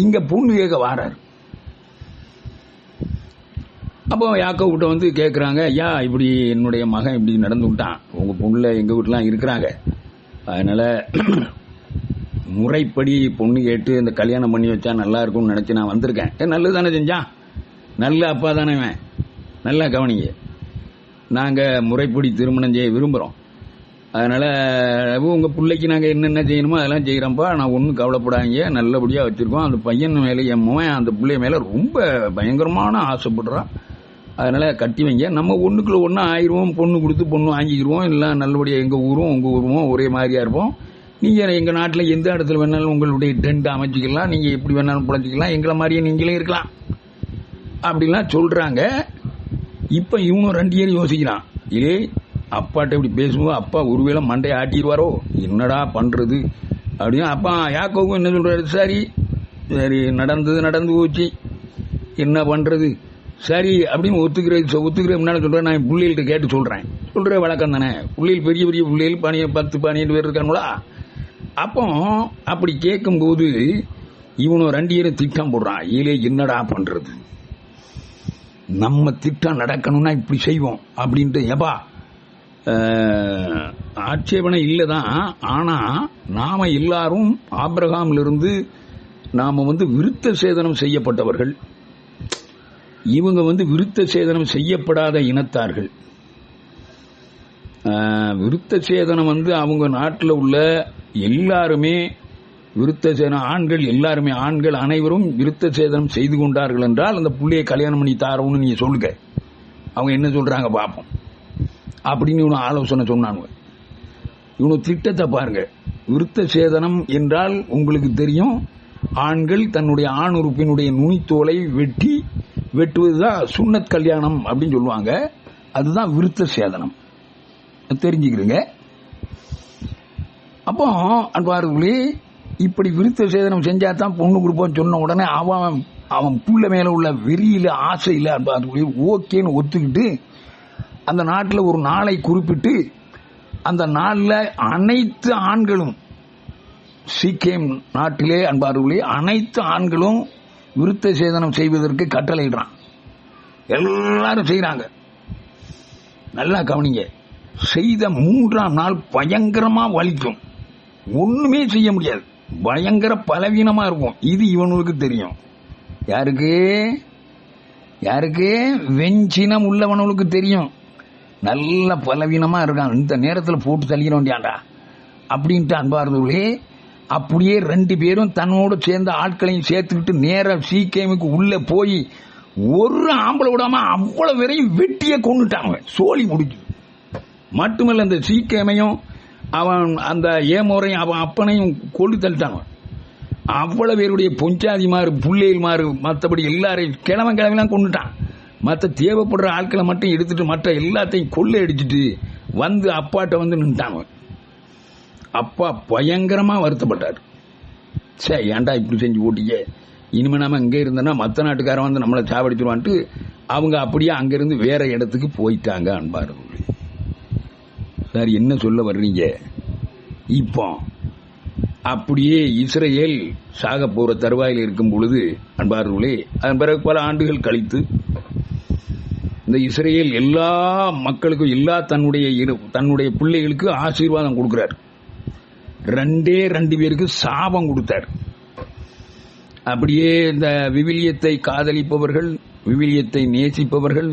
இங்க பொண்ணு கேட்க வாரார். அப்போ யாக்கோபுட்ட கேட்குறாங்க, ஐயா இப்படி என்னுடைய மகன் இப்படி நடந்து விட்டான், உங்க பொண்ணுல எங்க வீட்டுலாம் இருக்கிறாங்க, அதனால முறைப்படி பொண்ணு கேட்டு இந்த கல்யாணம் பண்ணி வச்சா நல்லா இருக்கும்னு நினைச்சு நான் வந்திருக்கேன். நல்லது தானே செஞ்சான், நல்ல அப்பா தானே, நல்லா கவனிங்க. நாங்கள் முறைப்படி திருமணம் செய்ய விரும்புகிறோம். அதனால் உங்கள் பிள்ளைக்கு நாங்கள் என்னென்ன செய்யணுமோ அதெல்லாம் செய்கிறோம்ப்பா, நான் ஒன்றும் கவலைப்படாதீங்க, நல்லபடியாக வச்சுருக்கோம். அந்த பையன் மேலே என் மகன் அந்த பிள்ளை மேலே ரொம்ப பயங்கரமான ஆசைப்படுறான். அதனால் கட்டி வைங்க, நம்ம ஒன்றுக்குள்ள ஒன்றா ஆயிடுவோம், பொண்ணு கொடுத்து பொண்ணு வாங்கிக்கிடுவோம், எல்லாம் நல்லபடியாக எங்கள் ஊரும் உங்கள் ஊரும் ஒரே மாதிரியாக இருப்போம். நீங்கள் எங்கள் நாட்டில் எந்த இடத்துல வேணாலும் உங்களுடைய டென்ட் அமைச்சிக்கலாம், நீங்கள் எப்படி வேணாலும் பிழைச்சிக்கலாம், எங்களை மாதிரியே நீங்களே இருக்கலாம் அப்படிலாம் சொல்கிறாங்க. இப்போ இவனும் 2 பேரும் யோசிக்கிறான், இதே அப்பாட்ட இப்படி பேசும்போது அப்பா ஒருவேளை மண்டையை ஆட்டிடுவாரோ, என்னடா பண்ணுறது அப்படின்னு. அப்பா யாக்கோவும் என்ன சொல்கிறாரு, சரி சரி நடந்து போச்சு, என்ன பண்ணுறது, சரி அப்படின்னு ஒத்துக்கிற முன்னால சொல்கிறேன். நான் பிள்ளைகள்கிட்ட கேட்டு சொல்கிற வழக்கம் தானே, பிள்ளைகள் பெரிய பெரிய பிள்ளைகள் 10-12 பேர் இருக்காங்களா. அப்போ அப்படி கேட்கும்போது இவனும் 2 பேரும் திட்டம் போடுறான். என்னடா பண்ணுறது, நம்ம திட்டம் நடக்கணும்னா இப்படி செய்வோம் அப்படின்ட்டு. எப்பா ஆட்சேபனை இல்லைதான், ஆனால் நாம் எல்லாரும் ஆபிரகாமிலிருந்து நாம் விருத்த சேதனம் செய்யப்பட்டவர்கள், இவங்க விருத்த சேதனம் செய்யப்படாத இனத்தார்கள். விருத்த சேதனம் அவங்க நாட்டில் உள்ள எல்லாருமே விருத்த சேதனம், ஆண்கள் அனைவரும் விருத்த சேதனம் செய்து கொண்டார்கள் என்றால் அந்த புள்ளையை கல்யாணம் பண்ணி தாரோன்னு நீங்க சொல்லுங்க, அவங்க என்ன சொல்றாங்க பார்ப்போம் அப்படின்னு இவனு ஆலோசனை சொன்னானுங்க. இவனு திட்டத்தை பாருங்க. விருத்த சேதனம் என்றால் உங்களுக்கு தெரியும், ஆண்கள் தன்னுடைய ஆண் உறுப்பினுடைய நுனித்தோலை வெட்டுவதுதான் சுன்னத் கல்யாணம் அப்படின்னு சொல்லுவாங்க. அதுதான் விருத்த சேதனம், தெரிஞ்சுக்கிறீங்க. அப்போ அன்பார்களே, இப்படி விருத்த சேதனம் செஞ்சா தான் பொண்ணு கொடுப்போம் சொன்ன உடனே அவன் புள்ள மேல உள்ள வெறியில ஆசையில் அன்பார்களே ஓகேன்னு ஒத்துக்கிட்டு அந்த நாட்டில் ஒரு நாளை குறிப்பிட்டு அந்த நாளில் அனைத்து ஆண்களும், சீக்கியம் நாட்டிலே அன்பார்களே அனைத்து ஆண்களும் விருத்த சேதனம் செய்வதற்கு கட்டளையிடுறான். எல்லாரும் செய்யறாங்க. நல்லா கவனிங்க. செய்த 3ஆம் நாள் பயங்கரமா வலிக்கும், ஒண்ணுமே செய்ய முடியாது, பயங்கர பலவீனமா இருக்கும். இது இவனுக்கு தெரியும். யாருக்கு வெஞ்சினம் உள்ளவனுக்கு தெரியும். நல்ல பலவீனமா இருக்கான், இந்த நேரத்தில் போட்டு தள்ளிட வேண்டியாண்டா அப்படின்ட்டு அன்பார்ந்தவர்களே, அப்படியே 2 பேரும் தன்னோடு சேர்ந்த ஆட்களையும் சேர்த்துக்கிட்டு நேர சீக்கியமுக்கு உள்ள போய் ஒரு ஆம்பளை விடாம அவ்வளவு வரையும் வெட்டிய கொண்டுட்டாங்க. சோழி முடிச்சு மட்டுமல்ல, அந்த சீக்கியமையும் அவன் அந்த ஏமோரையும் அவன் அப்பனையும் கொண்டு தள்ளிட்டாங்க. அவ்வளவு பேருடைய பொஞ்சாதிமாறு புள்ளைமாறு மற்றபடி எல்லாரையும் கிழவெல்லாம் கொண்டுட்டான். மற்ற தேவைப்படுற ஆட்களை மட்டும் எடுத்துட்டு மற்ற எல்லாத்தையும் கொள்ளை அடிச்சுட்டு அப்பாட்ட நின்ட்டாங்க. அப்பா பயங்கரமா வருத்தப்பட்டார். சரி, ஏன்டா இப்படி செஞ்சு போட்டீங்க, இனிமே நாம இங்கே இருந்தோன்னா மற்ற நாட்டுக்காரன் நம்மளை சாவடிச்சிருவான்ட்டு அவங்க அப்படியே அங்கிருந்து வேற இடத்துக்கு போயிட்டாங்க. அன்பார்களே, சார் என்ன சொல்ல வர்றீங்க? இப்போ அப்படியே இஸ்ரேல் சாக போற தருவாயில் இருக்கும் பொழுது அன்பார்களே, அதன் பிறகு பல ஆண்டுகள் கழித்து இந்த இஸ்ரேல் எல்லா மக்களுக்கும் தன்னுடைய பிள்ளைகளுக்கு ஆசீர்வாதம் கொடுக்கிறார். 2 பேருக்கு சாபம் கொடுத்தார். அப்படியே இந்த விவிலியத்தை காதலிப்பவர்கள், விவிலியத்தை நேசிப்பவர்கள்,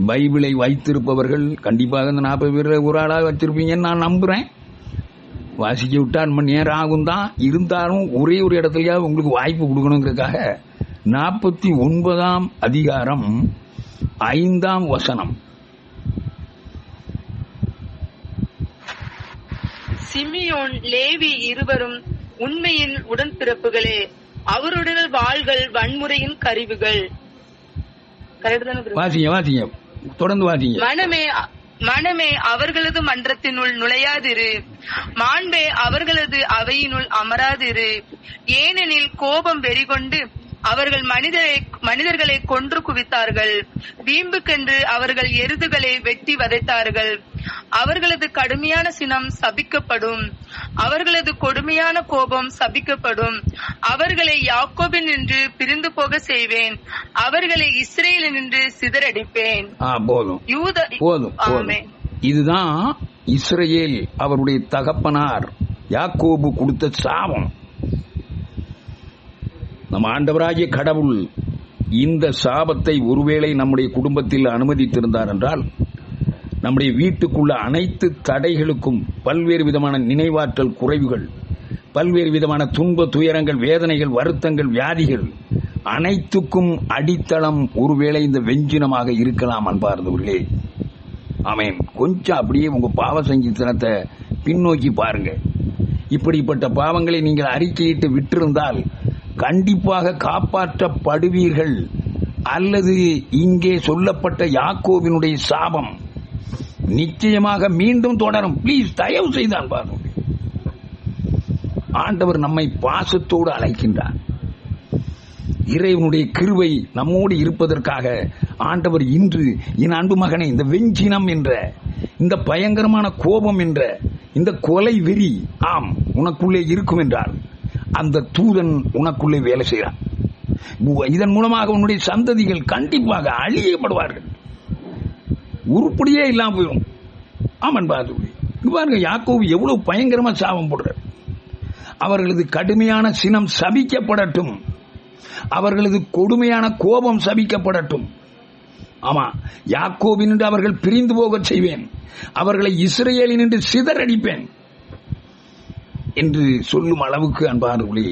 பைபிளை வைத்திருப்பவர்கள் கண்டிப்பாக இந்த 40 பேர் ஒரு ஆளாக வச்சிருப்பீங்கன்னு நான் நம்புறேன். வாசிக்க விட்டா ரொம்ப நேரம் ஆகும் தான், இருந்தாலும் ஒரே ஒரு இடத்துலயாவது உங்களுக்கு வாய்ப்பு கொடுக்கணுங்கிறதுக்காக 49ஆம் அதிகாரம் 5ஆம் வசனம். சிமியோன் லேவி இருவரும் உண்மையின் உடன்பிறப்புகளே, அவருடைய வாள்கள் வன்முறையின் கருவிகள். வாசிங்க தொடர்ந்து வாசிங்க. மனமே அவர்களது மன்றத்தினுள் நுழையாதிரு, மாண்பே அவர்களது அவையினுள் அமராதிரு. ஏனெனில் கோபம் வெறிகொண்டு அவர்கள் மனிதர்களை கொன்று குவித்தார்கள், வீம்புக்கென்று அவர்கள் எருதுகளை வெட்டி வதைத்தார்கள். அவர்களது கடுமையான சினம் சபிக்கப்படும், அவர்களது கொடுமையான கோபம் சபிக்கப்படும். அவர்களை யாக்கோபில் நின்று பிரிந்து போக செய்வேன், அவர்களை இஸ்ரேலில் நின்று சிதறடிப்பேன். போதும். இதுதான் இஸ்ரேல் அவருடைய தகப்பனார் யாக்கோபு கொடுத்த சாபம். நம்ம ஆண்டவராகிய கடவுள் இந்த சாபத்தை ஒருவேளை நம்முடைய குடும்பத்தில் அனுமதித்திருந்தார் என்றால் நம்முடைய வீட்டுக்குள்ள அனைத்து தடைகளுக்கும், பல்வேறு விதமான நினைவாற்றல் குறைவுகள், பல்வேறு விதமான துன்ப துயரங்கள், வேதனைகள், வருத்தங்கள், வியாதிகள் அனைத்துக்கும் அடித்தளம் ஒருவேளை இந்த வெஞ்சினமாக இருக்கலாம் அன்பார்ந்தவர்களே. ஆமென். கொஞ்சம் அப்படியே உங்க பாவ சங்கீதத்தை பின்னோக்கி பாருங்க. இப்படிப்பட்ட பாவங்களை நீங்கள் அறிக்கையிட்டு விட்டிருந்தால் கண்டிப்பாக காப்பாற்றப்படுவீர்கள். அல்லது இங்கே சொல்லப்பட்ட யாக்கோபினுடைய சாபம் நிச்சயமாக மீண்டும் தொடரும். ப்ளீஸ் தயவு செய்தான் பாருங்க. ஆண்டவர் நம்மை பாசத்தோடு அழைக்கின்றார். இறைவனுடைய கிருபை நம்மோடு இருப்பதற்காக ஆண்டவர் இன்று என் அன்பு மகனை, இந்த வெஞ்சினம் என்ற, இந்த பயங்கரமான கோபம் என்ற, இந்த கொலை வெறி ஆம் உனக்குள்ளே இருக்கும் என்றால் அந்த தூதன் உனக்குள்ளே வேலை செய்கிறான். இதன் மூலமாக உன்னுடைய சந்ததிகள் கண்டிப்பாக அழியப்படுவார்கள். உருப்படியே இல்லாம போயிடும். ஆமன் பாருங்க, யாக்கோபு எவ்வளவு பயங்கரமா சாபம் போடுறார். அவர்களது கடுமையான சினம் சபிக்கப்படட்டும், அவர்களது கொடுமையான கோபம் சபிக்கப்படட்டும். ஆமா, யாக்கோபினின்று அவர்கள் பிரிந்து போக செய்வேன், அவர்களை இஸ்ரவேலினின்று சிதறடிப்பேன் என்று சொல்லும் அளவுக்கு அன்பார்களே,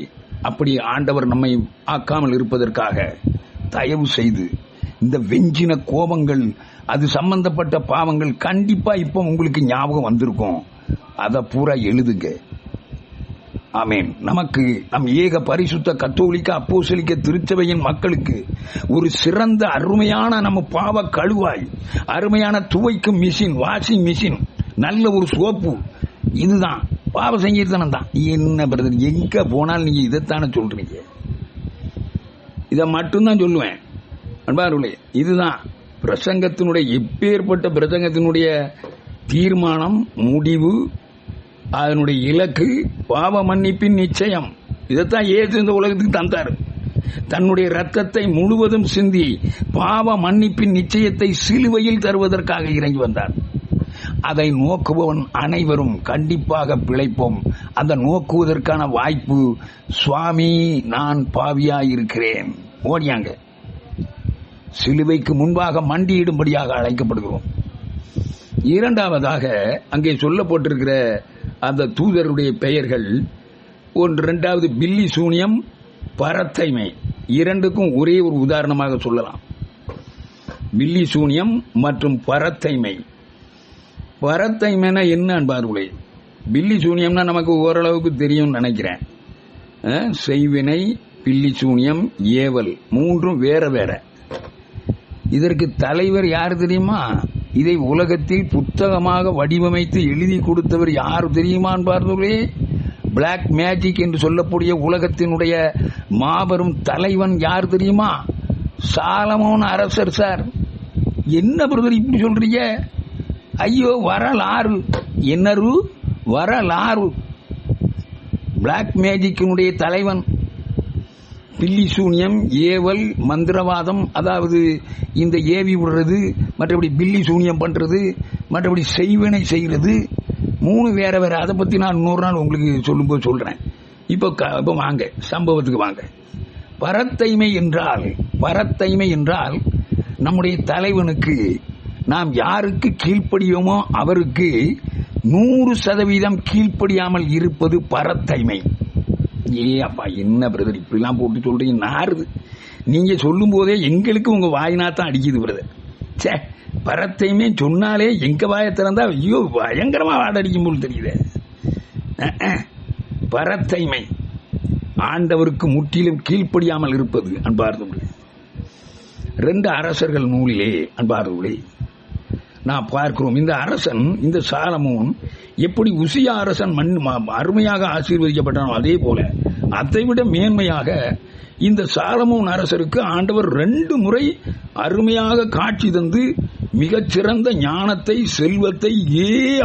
அப்படி ஆண்டவர் நம்மை ஆக்காமல் இருப்பதற்காக தயவு செய்து இந்த வெஞ்சின கோபங்கள், அது சம்பந்தப்பட்ட பாவங்கள் கண்டிப்பா இப்ப உங்களுக்கு ஞாபகம் வந்திருக்கும். அதை பூரா எழுதுங்க. ஆமேன். நமக்கு நம் ஏக பரிசுத்த கத்தோலிக்க அப்போஸ்தலிக்க திருச்சபையின் மக்களுக்கு ஒரு சிறந்த அருமையான நம்ம பாவ கழுவாய், அருமையான துவைக்கும் மிஷின், வாஷிங் மிஷின், நல்ல ஒரு சோப்பு, இதுதான் பாவ சங்கீர்த்தனம் தான். என்ன பிரதர், எங்க போனாலும் நீங்க இதைத்தானே சொல்றீங்க? இதை மட்டும்தான் சொல்லுவேன் அன்பார்களே. இதுதான் பிரசங்கத்தினுடைய, எப்பேற்பட்ட பிரசங்கத்தினுடைய தீர்மானம், முடிவு, அதனுடைய இலக்கு பாவ மன்னிப்பின் நிச்சயம். இதைத்தான் இயேசு இந்த உலகத்துக்கு தந்தார். தன்னுடைய ரத்தத்தை முழுவதும் சிந்தி பாவ மன்னிப்பின் நிச்சயத்தை சிலுவையில் தருவதற்காக இறங்கி வந்தார். அதை நோக்குபவன் அனைவரும் கண்டிப்பாக பிழைப்போம். அந்த நோக்குவதற்கான வாய்ப்பு, சுவாமி நான் பாவியாயிருக்கிறேன், ஓடியாங்க சிலுவைக்கு முன்பாக மண்டியிடும்படியாக அழைக்கப்படுகிறோம். இரண்டாவதாக அங்கே சொல்லப்பட்டிருக்கிற அந்த தூதருடைய பெயர்கள், இரண்டாவது பில்லி சூனியம், பரத்தைமை, இரண்டுக்கும் ஒரே ஒரு உதாரணமாக சொல்லலாம். பில்லி சூனியம் மற்றும் பரத்தைமை. பரத்தைமைனா என்ன அன்பார்களே? பில்லி சூனியம்னா நமக்கு ஓரளவுக்கு தெரியும் நினைக்கிறேன். செய்வினை, பில்லி சூனியம், ஏவல், மூன்றும் வேற வேற. இதற்கு தலைவர் யார் தெரியுமா? இதை உலகத்தில் புத்தகமாக வடிவமைத்து எழுதி கொடுத்தவர் யார் தெரியுமா என்பார்களே? பிளாக் மேஜிக் என்று சொல்லக்கூடிய உலகத்தினுடைய மாபெரும் தலைவன் யார் தெரியுமா? சாலமோன் அரசர். சார், என்ன பிரதர் இப்படி சொல்றீங்க? ஐயோ, வரலாறு என்னரு, வரலாறு. பிளாக் மேஜிக்கினுடைய தலைவன். பில்லி சூனியம், ஏவல், மந்திரவாதம், அதாவது இந்த ஏவி விடுறது, மற்றபடி பில்லி சூனியம் பண்றது, மற்றபடி செய்வினை செய்கிறது, மூணு வேற வேற. அதை பத்தி நான் இன்னொரு நாள் உங்களுக்கு சொல்லும்போது சொல்றேன். இப்போ வாங்க சம்பவத்துக்கு வாங்க. பரத்தைமை என்றால் நம்முடைய தலைவனுக்கு நாம் யாருக்கு கீழ்ப்படியோமோ அவருக்கு 100% கீழ்ப்படியாமல் இருப்பது பரத்தைமை. அப்பா, என்ன பிரதர் இப்படிலாம் போட்டு சொல்றீங்க? நாருது. நீங்க சொல்லும் போதே எங்களுக்கு உங்க வாயினாத்தான் அடிக்குது பிரதர். சே, பரத்தையுமே சொன்னாலே எங்க வாயை திறந்தா ஐயோ பயங்கரமா வாடடிக்கும் போல் தெரியுது. பரத்தைமை ஆண்டவருக்கு முற்றிலும் கீழ்ப்படியாமல் இருப்பது. அன்பார்ந்தவர்களே, 2 அரசர்கள் நூலிலே அன்பார்ந்தவர்களே நான் பார்க்கிறோம். இந்த அரசன், இந்த சாலமோன் எப்படி உசியா அரசன் அருமையாக ஆசீர்வதிக்கப்பட்டானோ அதே போல அதைவிட மேன்மையாக இந்த சாலமோன் அரசருக்கு ஆண்டவர் 2 முறை அருமையாக காட்சி தந்து மிகச்சிறந்த ஞானத்தை, செல்வத்தை,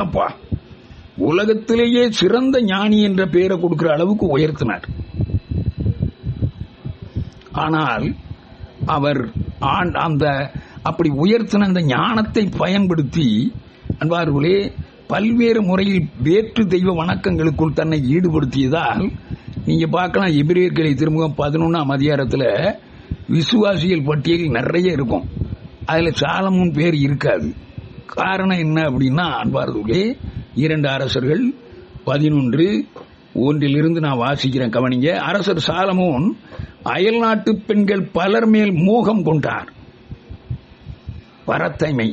அப்பா உலகத்திலேயே சிறந்த ஞானி என்ற பெயரை கொடுக்கிற அளவுக்கு உயர்த்தினார். ஆனால் அவர் அந்த அப்படி உயர்த்தின அந்த ஞானத்தை பயன்படுத்தி அன்பார்களே பல்வேறு முறையில் வேற்று தெய்வ வணக்கங்களுக்குள் தன்னை ஈடுபடுத்தியதால் நீங்க பார்க்கலாம். எபிரேயர்களை திருமுகம் 11ஆம் அதிகாரத்தில் விசுவாசிகள் பட்டியல் நிறைய இருக்கும். அதுல சாலமோன் பேர் இருக்காது. காரணம் என்ன அப்படின்னா, அன்பார்ந்தவர்களே, 2 அரசர்கள் 11:1 நான் வாசிக்கிறேன், கவனிங்க. அரசர் சாலமோன் அயல் நாட்டு பெண்கள் பலர் மேல் மோகம் கொண்டார். பரத்தைமை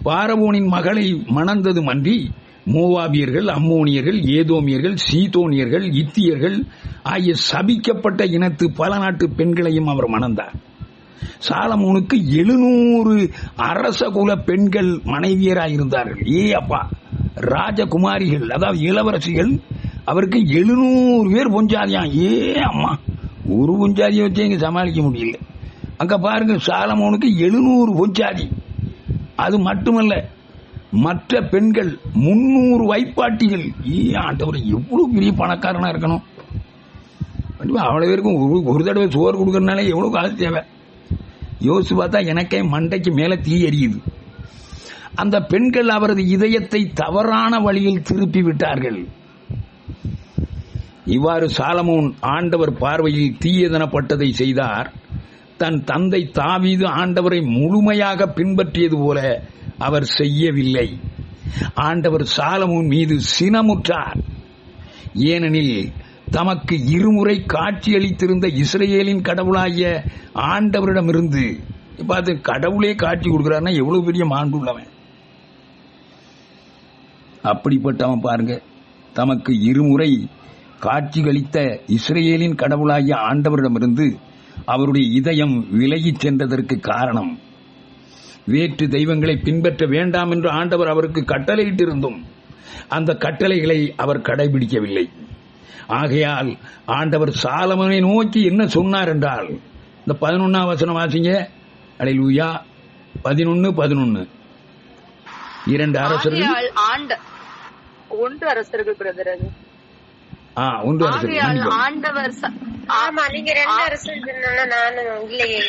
பார்வோனின் மகளை மணந்தது மன்றி மோவாபியர்கள், அம்மோனியர்கள், ஏதோமியர்கள், சீதோனியர்கள், இத்தியர்கள் ஆகிய சபிக்கப்பட்ட இனத்து பல நாட்டு பெண்களையும் அவர் மணந்தார். சாலமோனுக்கு 700 அரசகுல பெண்கள் மனைவியராயிருந்தார்கள். அப்பா, ராஜகுமாரிகள், அதாவது இளவரசிகள். அவருக்கு 700 பேர் பொஞ்சாதியாம். அம்மா, ஒரு பொஞ்சாதியை வச்சு இங்க சமாளிக்க முடியல. அங்க பாருங்க, சாலமோனுக்கு 700 பொஞ்சாதி. அது மட்டுமல்ல, மற்ற பெண்கள் 300 வைப்பாட்டிகள். ஆண்டவர், எவ்வளவு பெரிய பணக்காரனா இருக்கணும். அவ்வளவு பேருக்கும் ஒரு தடவை சோறு கொடுக்கறதுனால எவ்வளவு காசு தேவை யோசிச்சு பார்த்தா எனக்கே மண்டைக்கு மேல தீ எரியுது. அந்த பெண்கள் அவரது இதயத்தை தவறான வழியில் திருப்பி விட்டார்கள். இவ்வாறு சாலமோன் ஆண்டவர் பார்வையில் தீயதனப்பட்டதை செய்தார். தன் தந்தை தாவீது ஆண்டவரை முழுமையாக பின்பற்றியது போல அவர் செய்யவில்லை. ஆண்டவர் சாலமோன் மீது சினமுற்றார். ஏனெனில் தமக்கு 2 முறை காட்சியளித்திருந்த இஸ்ரவேலின் கடவுளாகிய ஆண்டவரிடமிருந்து, பார்த்து, கடவுளே காட்சி கொடுக்கிறார்னா எவ்வளவு பெரிய மாண்பு உள்ளவன். அப்படிப்பட்டவன் பாருங்க, தமக்கு 2 முறை காட்சிகளித்த இஸ்ரவேலின் கடவுளாகிய ஆண்டவரிடமிருந்து அவருடைய இதயம் விலகிச் சென்றதற்கு காரணம், வேற்று தெய்வங்களை பின்பற்ற வேண்டாம் என்று ஆண்டவர் அவருக்கு கட்டளையிட்டிருந்தும் அந்த கட்டளைகளை அவர் கடைபிடிக்கவில்லை. ஆகையால் ஆண்டவர் சாலமோனை நோக்கி என்ன சொன்னார் என்றால், இந்த 11ஆம் வசனம் வாசிங்க. அல்லேலூயா. 11:11. 2 அரசர்கள், 1 அரசர்கள் பிரதர். அது 1 அரசர்கள். ஆண்டவர், ஆமா, நீங்க 2 அரசர்கள் சொன்னா நானும் இல்லையே.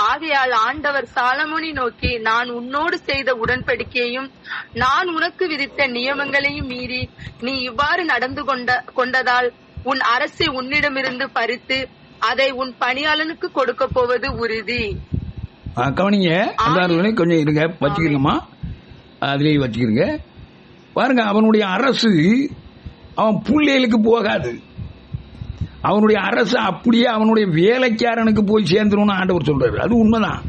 ஆகையால் ஆண்டவர் சாலமோனை நோக்கி, நான் உன்னோடு செய்த உடன்படிக்கையும் நான் உனக்கு விதித்த நியமங்களையும் மீறி நீ இவ்வாறு நடந்து கொண்டதால் உன் அரசை உன்னிடமிருந்து பறித்து அதை உன் பணியாளனுக்கு கொடுக்க போவது உறுதி. கவனிங்க, கொஞ்சம் இருங்க, வச்சுக்கிறீங்கம்மா, அதுலேயே வச்சுக்கிறீங்க. பாருங்க, அவனுடைய அரசு அவன் புள்ளைகளுக்கு போகாது. அவனுடைய அரசு அப்படியே அவனுடைய வேலைக்காரனுக்கு போய் சேர்ந்துடும் ஆண்டவர் சொல்றாரு. அது உண்மைதான்.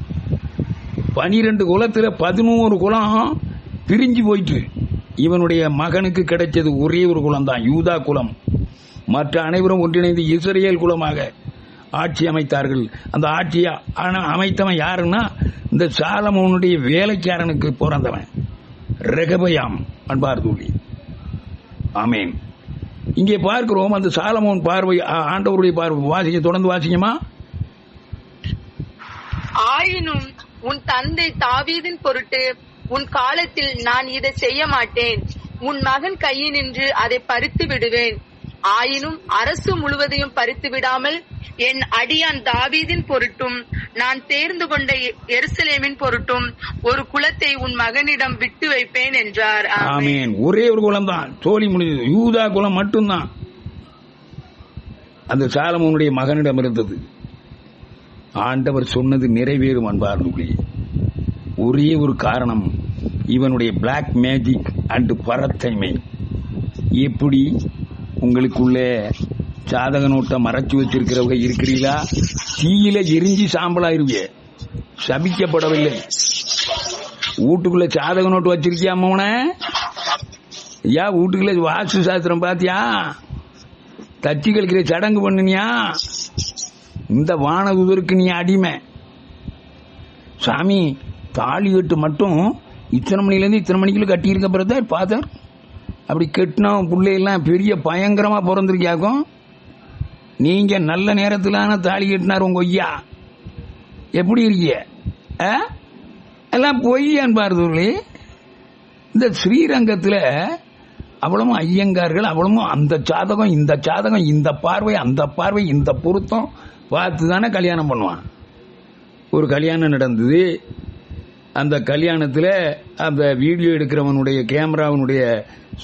12 குலத்துல 11 குலம் பிரிஞ்சு போயிட்டு இவனுடைய மகனுக்கு கிடைச்சது ஒரே ஒரு குலம் தான், யூதா குலம். மற்ற அனைவரும் ஒன்றிணைந்து இஸ்ரவேல் குலமாக ஆட்சி அமைத்தார்கள். அந்த ஆட்சியை அமைத்தவன் யாருன்னா, இந்த சாலமோனுடைய வேலைக்காரனுக்கு பிறந்தவன் ரெகபயாம். அன்பார்ந்தவர்களே, ஆமென். இங்கே பார்க்கிறோம், அந்த சாலமோன் பார்வை, ஆண்டவருடைய பார்வை. வாசிக்க, தொடர்ந்து வாசிக்கமா. ஆயினும் உன் தந்தை தாவீதின் பொருட்டு உன் காலத்தில் நான் இதை செய்ய மாட்டேன். உன் மகன் கையினின்று அதை பறித்து விடுவேன். ஆயினும் அரசு முழுவதையும் பறித்து விடாமல் என் அடியான் தாவீதின் பொருட்டும் நான் தேர்ந்து கொண்ட எருசலேமின் பொருட்டும் ஒரு குலத்தை உன் மகனிடம் விட்டு வைப்பேன் என்றார். ஆமென். ஒரே ஒரு குலம் தான், தோழி முடிஞ்சது. யூதா குலம் மட்டும்தான் அந்த சாலமோனுடைய மகனிடம் இருந்தது. ஆண்டவர் சொன்னது நிறைவேறும். அன்பார்ந்தவர்களே, ஒரே ஒரு காரணம், இவனுடைய பிளாக் மேஜிக் அண்ட் பரத்தைமை. எப்படி உங்களுக்குள்ள சாதக நோட்டை மறைச்சு வச்சிருக்கிறவங்க இருக்கிறீங்களா? தீயில எரிஞ்சி சாம்பலாயிருவிய. சபிக்கப்படவில்லை. வீட்டுக்குள்ள சாதக நோட்டு வச்சிருக்கியா மோன? ஐயா, வீட்டுக்குள்ள வாஸ்து சாஸ்திரம் பாத்தியா? தச்சு கழிக்கிற சடங்கு பண்ணினியா? இந்த வானதூதருக்கு நீ அடிமை. சாமி, தாலி கட்டு மட்டும் இத்தனை மணிலேருந்து இத்தனை மணிக்குள்ள கட்டியிருக்க பிரதர் ஃபாதர். அப்படி கட்டினா பிள்ளையெல்லாம் பெரிய பயங்கரமா பிறந்திருக்கியாக்கும். நீங்க நல்ல நேரத்திலான தாலி கட்டினார் உங்க ஐயா. எப்படி இருக்கீங்க? எல்லாம் பொய்யான் பாருதே. இந்த ஸ்ரீரங்கத்துல அவ்வளவும் ஐயங்கார்கள், அவ்வளவும் அந்த சாதகம் இந்த சாதகம், இந்த பார்வை அந்த பார்வை, இந்த பொருத்தம் பார்த்து தானே கல்யாணம் பண்ணுவான். ஒரு கல்யாணம் நடந்தது. அந்த கல்யாணத்தில் அந்த வீடியோ எடுக்கிறவனுடைய கேமராவனுடைய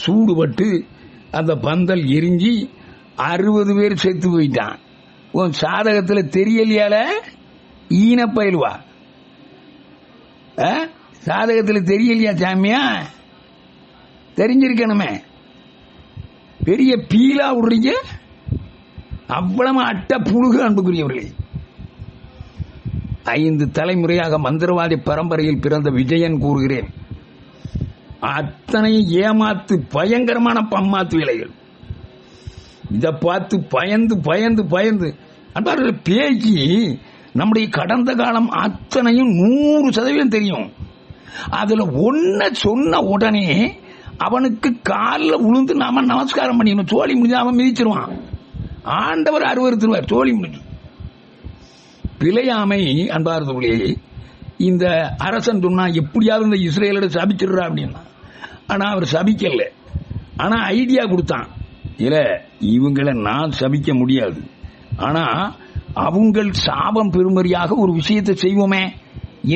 சூடுபட்டு அந்த பந்தல் எரிஞ்சி 60 பேர் செத்து போயிட்டான். உன் சாதகத்துல தெரியலையால ஈன பயில்வா. சாதகத்துல தெரியலையா சாமியா? தெரிஞ்சிருக்கணுமே. பெரிய பீலா விடுறீங்க. அவ்வளவு அட்ட புழுகு அன்புக்குரியவர்களே. 5 தலைமுறையாக மந்திரவாதி பரம்பரையில் பிறந்த விஜயன் கூறுகிறேன். அத்தனையும் ஏமாத்து, பயங்கரமான பம்மாத்து வேலைகள். இதை பார்த்து பயந்து பயந்து பயந்து அன்பார்கள் பேச்சு நம்முடைய கடந்த காலம் அத்தனையும் 100% தெரியும். அதுல ஒன்ன சொன்ன உடனே அவனுக்கு காலில் உளுந்து நாம நமஸ்காரம் பண்ணிக்கணும். சோழி முடிஞ்சு அவன் மிதிச்சிருவான். ஆண்டவர் அருவருத்துருவார். சோழி முடிஞ்சு பிழையாமை அன்பார்களே. இந்த அரசன் சொன்னா எப்படியாவது இந்த இஸ்ரேலோட சபிச்சிடுறா அப்படின்னா. ஆனா அவர் சபிக்கல. ஆனா ஐடியா கொடுத்தான். இல்ல இவங்களை நான் சபிக்க முடியாது, ஆனா அவங்க சாபம் பெறும்படியாக ஒரு விஷயத்தை செய்வோமே,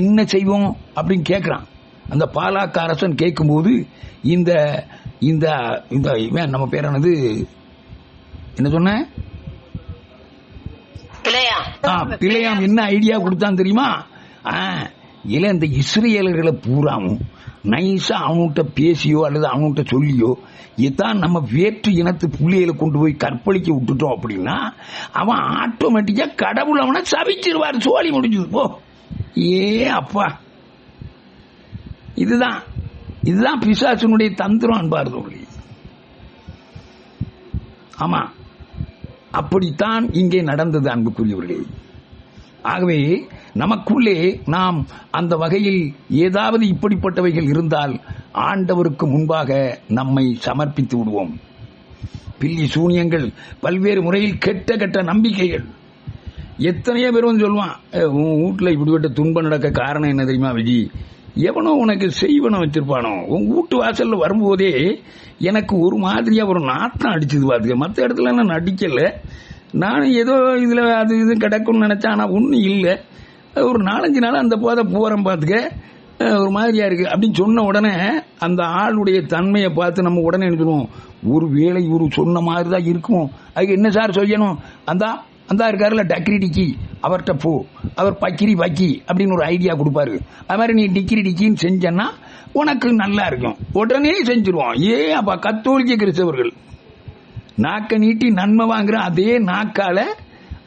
என்ன செய்வோம் அப்படின்னு கேட்கிறான். அந்த பாலாக்க அரசன் கேட்கும்போது இந்த இந்த இந்த நம்ம பேரானது என்ன சொன்ன பிழையாம் என்ன ஐடியா கொடுத்தான் தெரியுமா? இல்ல இந்த இஸ்ரேலர்களை பூராவும் நைஸா அவனுகிட்ட பேசியோ அல்லது அவனுகிட்ட சொல்லியோ இதான் நம்ம வேற்று இனத்து புள்ளிகளை கொண்டு போய் கற்பழிக்க விட்டுட்டோம் அப்படின்னா அவன் ஆட்டோமேட்டிக்கா கடவுள் அவனை சபிச்சிருவார். சோழி முடிஞ்சது போ. ஏ அப்பா, இதுதான் பிசாசனுடைய தந்திரம் அன்பார்ந்தவர்களே. ஆமா, அப்படித்தான் இங்கே நடந்தது அன்புக்குரியவர்களே. ஆகவே நமக்குள்ளே நாம் அந்த வகையில் ஏதாவது இப்படிப்பட்டவைகள் இருந்தால் ஆண்டவருக்கு முன்பாக நம்மை சமர்ப்பித்து விடுவோம். பில்லி சூனியங்கள், பல்வேறு முறையில் கெட்ட கெட்ட நம்பிக்கைகள். எத்தனையோ பேர் வந்து சொல்லுவான், உன் வீட்டுல இப்படிப்பட்ட துன்பம் நடக்க காரணம் என்ன தெரியுமா விஜி? எவனோ உனக்கு செய்வனம் வச்சிருப்பானோ. உன் வீட்டு வாசல்ல வரும்போதே எனக்கு ஒரு மாதிரியா ஒரு நாட்டம் அடிச்சது பாத்துக்க. மற்ற இடத்துல நான் அடிக்கல, நானும் ஏதோ இதுல அது இது கிடக்கும்னு நினைச்சேன். ஆனா ஒன்னும் இல்லை. ஒரு 4-5 நாள் அந்த போதை போறேன் பாத்துக்க, ஒரு மாதிரியா இருக்கு அப்படின்னு சொன்ன உடனே அந்த ஆளுடைய தன்மையை பார்த்து நம்ம உடனே நினைச்சிருவோம், ஒரு வேளை இவரு சொன்ன மாதிரிதான் இருக்கும். அதுக்கு என்ன சார் செய்யணும்? அந்த இருக்காருல டக்கிரி டிக்கி, அவர்கிட்ட போ, அவர் பக்கிரி வக்கி அப்படின்னு ஒரு ஐடியா கொடுப்பாரு. அது மாதிரி நீ டிக்கிரி டிக்கின்னு செஞ்சன்னா உனக்கு நல்லா இருக்கும். உடனே செஞ்சிருவோம். அப்ப கத்தோலிக்க கிறிஸ்தவர்கள் நாக்க நீட்டி நன்மை வாங்குற அதே நாக்கால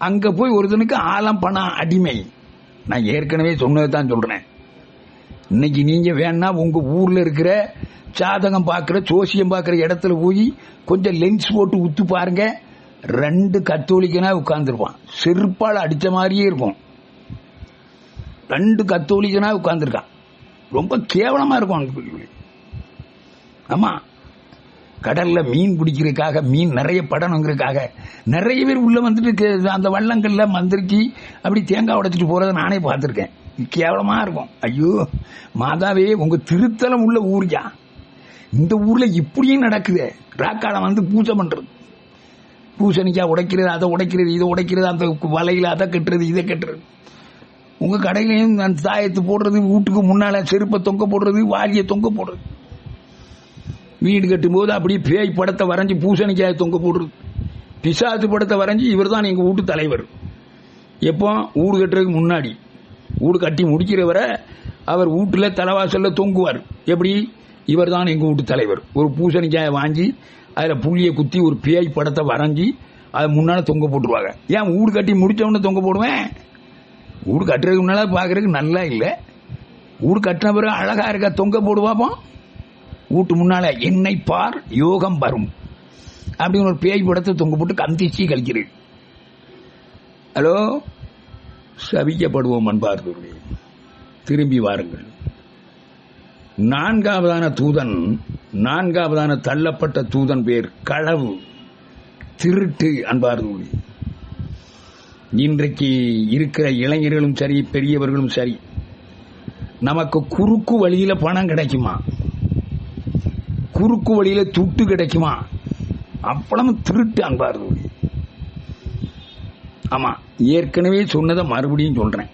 அங்க போய் ஒருத்தனுக்கு ஆலம் பணம் அடிமை. நான் ஏற்கனவே சொன்னதுதான் சொல்றேன். இன்னைக்கு நீங்க வேணா உங்க ஊர்ல இருக்கிற சாதகம் பாக்குற ஜோசியம் பாக்குற இடத்துல போய் கொஞ்சம் லென்ஸ் போட்டு உத்து பாருங்க. 2 கத்தோலிக்கனா உட்கார்ந்துருப்பான். செருப்பால் அடிச்ச மாதிரியே இருக்கும். 2 கத்தோலிக்கனா உட்கார்ந்துருக்கான். ரொம்ப கேவலமா இருக்கும். ஆமா, கடல்ல மீன் பிடிக்கிறதுக்காக, மீன் நிறைய படணுங்கிறதுக்காக நிறைய பேர் உள்ள வந்துட்டு அந்த வள்ளங்கள்ல மந்திரிச்சு அப்படி தேங்காய் உடைச்சிட்டு போறதை நானே பார்த்திருக்கேன். கேவலமா இருக்கும். ஐயோ மாதாவே, உங்க திருத்தலம் உள்ள ஊர்யா, இந்த ஊர்ல இப்படியும் நடக்குது. ராக்காலம் வந்து பூஜை பண்றது, பூசணிக்காய் உடைக்கிறது, அதை உடைக்கிறது, இதை உடைக்கிறது, அந்த வலையில அதை கட்டுறது, இதை கட்டுறது. உங்க கடையிலையும் தாயத்து போடுறது, வீட்டுக்கு முன்னால செருப்பை தொங்க போடுறது, வாலியை தொங்க போடுறது, வீடு கட்டும் போது அப்படியே பேய் படத்தை வரைஞ்சி பூசணிக்காய் தொங்க போடுறது, பிசாசு படத்தை வரைஞ்சி இவர் தான் எங்க வீட்டு தலைவர். எப்போ வீடு கட்டுறதுக்கு முன்னாடி, வீடு கட்டி முடிக்கிறவரை அவர் வீட்டுல தலைவாசல்ல தொங்குவார். எப்படி? இவர் தான் எங்க வீட்டு தலைவர். ஒரு பூசணிக்காயை வாங்கி அதுல புள்ளிய குத்தி ஒரு பேய் படத்தை வரைஞ்சி அது முன்னால தொங்க போட்டுருவாங்க. ஏன் வீடு கட்டி முடிச்சவன தொங்க போடுவேன்? வீடு கட்டுறதுக்கு முன்னால பாக்குறதுக்கு நல்லா இல்ல, வீடு கட்டின பிறகு அழகா இருக்க தொங்க போடுவாப்போம். வீட்டு முன்னால என்னை பார் யோகம் வரும் அப்படின்னு ஒரு பேய் படத்தை தொங்க போட்டு கந்திச்சு கழிக்கிறது. ஹலோ, சபிக்கப்படுவோம் அன்பார்ந்தவர்களே. திரும்பி வாருங்கள். 4வதான தூதன், 4வதான தள்ளப்பட்ட தூதன் பேர் களவு, திருட்டு அன்பார்ந்தவர்களே. இன்றைக்கு இருக்கிற இளைஞர்களும் சரி, பெரியவர்களும் சரி, நமக்கு குறுக்கு வழியில பணம் கிடைக்குமா, குறுக்கு வழியில துட்டு கிடைக்குமா, அவ்வளவு திருட்டு அன்பார்ந்தவர்களே. ஆமா, ஏற்கனவே சொன்னதை மறுபடியும் சொல்றேன்.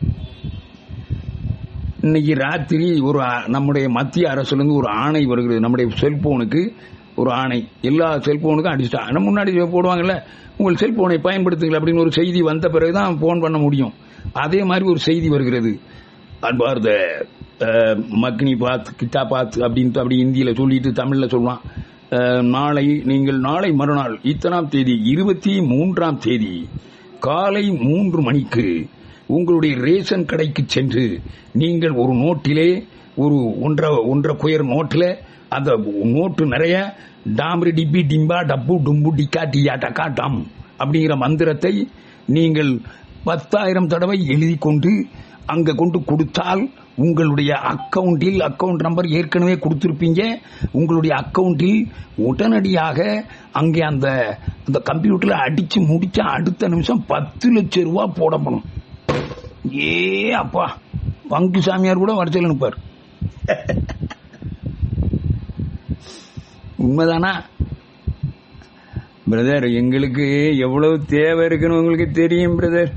இன்னைக்கு ராத்திரி ஒரு நம்முடைய மத்திய அரசுல இருந்து ஒரு ஆணை வருகிறது. நம்முடைய செல்போனுக்கு ஒரு ஆணை எல்லா செல்போனுக்கும் அடிச்சிட்டான். முன்னாடி போடுவாங்கல்ல, உங்கள் செல்போனை பயன்படுத்துங்கள் அப்படின்னு ஒரு செய்தி வந்த பிறகுதான் போன் பண்ண முடியும். அதே மாதிரி ஒரு செய்தி வருகிறது, அன்பார்ந்த மக்னி பாத் கிட்டா பாத் அப்படின்ட்டு அப்படி இந்தியில சொல்லிட்டு தமிழ்ல சொல்லுவான். நாளை மறுநாள் இத்தனாம் தேதி 23ஆம் தேதி காலை 3 மணிக்கு உங்களுடைய ரேஷன் கடைக்கு சென்று நீங்கள் ஒரு நோட்டிலே ஒரு 1.5 குயர் நோட்டில் அந்த நோட்டு நிறைய டாம்ரி டிப்பி டிம்பா டப்பு டும்பு டிக்கா டியா டக்கா டம் அப்படிங்கிற மந்திரத்தை நீங்கள் 10,000 தடவை எழுதி கொண்டு அங்க கொண்டு கொடுத்தால் உங்களுடைய அக்கவுண்ட் நம்பர் ஏற்கனவே கொடுத்திருப்பீங்க. உங்களுடைய அக்கவுண்டில் உடனடியாக அங்கே அந்த கம்ப்யூட்டர்ல அடிச்சு முடிச்ச அடுத்த நிமிஷம் 10 லட்சம் ரூபாய் போடப்படும். ஏ அப்பா, பங்கு சாமியார் கூட வரிசையில் நிற்பார். உண்மைதானா பிரதர்? எங்களுக்கு எவ்வளவு தேவை இருக்குன்னு உங்களுக்கு தெரியும் பிரதர்.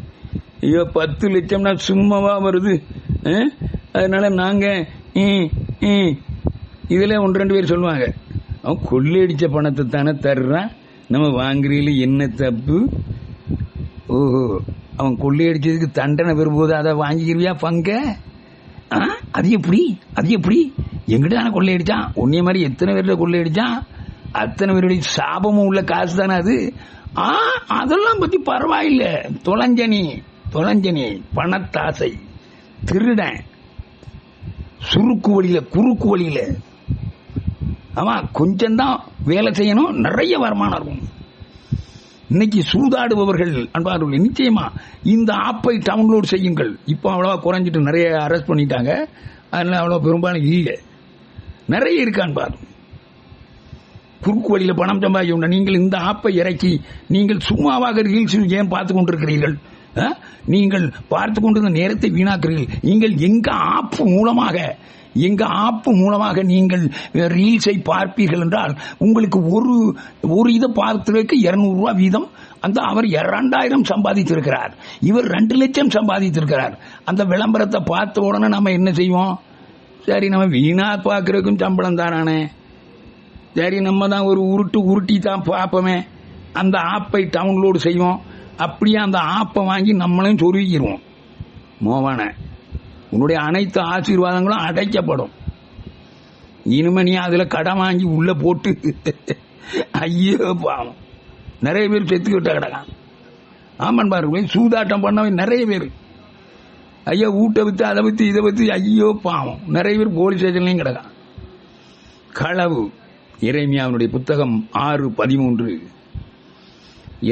ஐயோ 10 லட்சம்னா சும்மாவா வருது? அதனால நாங்க இதுல 1-2 பேர் சொல்லுவாங்க, அவன் கொள்ளையடிச்ச பணத்தை தானே தர்றான், நம்ம வாங்குறீல என்ன தப்பு? ஓஹோ, அவன் கொள்ளையடிச்சதுக்கு தண்டனை பெறும்போது அதை வாங்கிக்கிறியா பங்க? அது எப்படி எங்கிட்ட தானே கொள்ளையடிச்சான்? உன்னைய மாதிரி எத்தனை பேர்கிட்ட கொள்ளையடிச்சான்? அத்தனை பேருடைய சாபமும் உள்ள காசு தானே அது. அதெல்லாம் பத்தி பரவாயில்ல. தொலைஞ்சனி பணத்தாசை, திருடன், சுருக்கு வழியில குறுக்கு வழியில. ஆமா, கொஞ்சம்தான் வேலை செய்யணும், நிறைய வருமானம் இருக்கும். இன்னைக்கு சூதாடுபவர்கள் அன்பார்கள், நிச்சயமா இந்த ஆப்பை டவுன்லோட் செய்யுங்கள். இப்போ அவ்வளவா குறைஞ்சிட்டு நிறைய அரெஸ்ட் பண்ணிட்டாங்க, அதனால அவ்வளவு பெரும்பாலும் இல்லை, நிறைய இருக்கான் பாரு. குறுக்கு வழியில பணம் சம்பாதிக்க. நீங்கள் இந்த ஆப்பை இறக்கி நீங்கள் சும்மாவாக ரீல்ஸ் ஏன் பார்த்து கொண்டிருக்கிறீர்கள்? நீங்கள் பார்த்து கொண்டிருந்த நேரத்தை வீணாக்குறீர்கள். நீங்கள் எங்க ஆப் மூலமாக நீங்கள் ரீல்ஸை பார்ப்பீர்கள் என்றால் உங்களுக்கு ஒரு இதை பார்த்துக்கு 200 ரூபாய் வீதம். அந்த அவர் 2000 சம்பாதித்திருக்கிறார், இவர் 2 லட்சம் சம்பாதித்திருக்கிறார். அந்த விளம்பரத்தை பார்த்த உடனே நம்ம என்ன செய்வோம்? சரி, நம்ம வீணா பார்க்கறதுக்கும் சம்பளம் தானே, சரி நம்ம தான் ஒரு உருட்டி தான் பார்ப்போமே, அந்த ஆப்பை டவுன்லோடு செய்வோம். அப்படியே அந்த ஆப்பை வாங்கி நம்மளையும் சொருகிடுவோம். மோவான, உன்னுடைய அனைத்து ஆசீர்வாதங்களும் அடைக்கப்படும். இனிமே நீ அதுல கடன் வாங்கி உள்ள போட்டு ஐயோ பாவம், நிறைய பேர் செத்துக்கிட்ட கிடக்கான். ஆமன் பாருங்க, சூதாட்டம் பண்ணவன் நிறைய பேர். ஐயோ ஊட்ட வித்து அதை வித்து இதை வித்து ஐயோ பாவம், நிறைய பேர் போலீஸ் ஸ்டேஷன்லயும் கிடக்கான். களவு, எரேமியாவினுடைய புத்தகம் 6:13.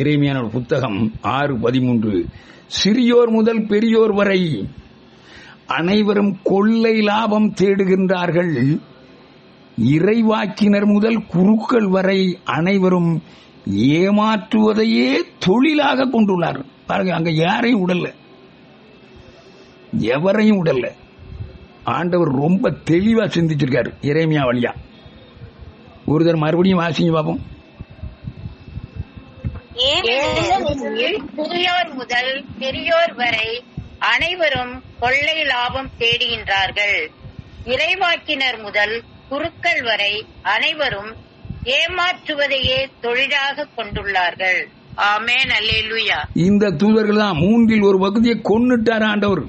எரேமியாவினுடைய புத்தகம் 6:13. சிறியோர் முதல் பெரியோர் வரை அனைவரும் கொள்ளை லாபம் தேடுகின்றார்கள். இறைவாக்கினர் முதல் குருக்கள் வரை அனைவரும் ஏமாற்றுவதையே தொழிலாக கொண்டுள்ளார். பாருங்க, அங்க யாரையும் விடல, எவரையும் விடல. ஆண்டவர் ரொம்ப தெளிவா சிந்திச்சிருக்காரு எரேமியா வழியா. ஒருத்தர் மறுபடியும் வாசிங்க பாப்போம். சிறியோர் முதல் பெரியோர் வரை அனைவரும் கொள்ளை லாபம் தேடுகின்றார்கள். இறைவாக்கினர் முதல் குருக்கள் வரை அனைவரும் ஏமாற்றுவதையே தொழிலாக கொண்டுள்ளார்கள். ஆமென், அல்லேலூயா. இந்த தூதர்கள் தான் 3 ஒரு பகுதியை கொன்னுட்டார் ஆண்டவர்.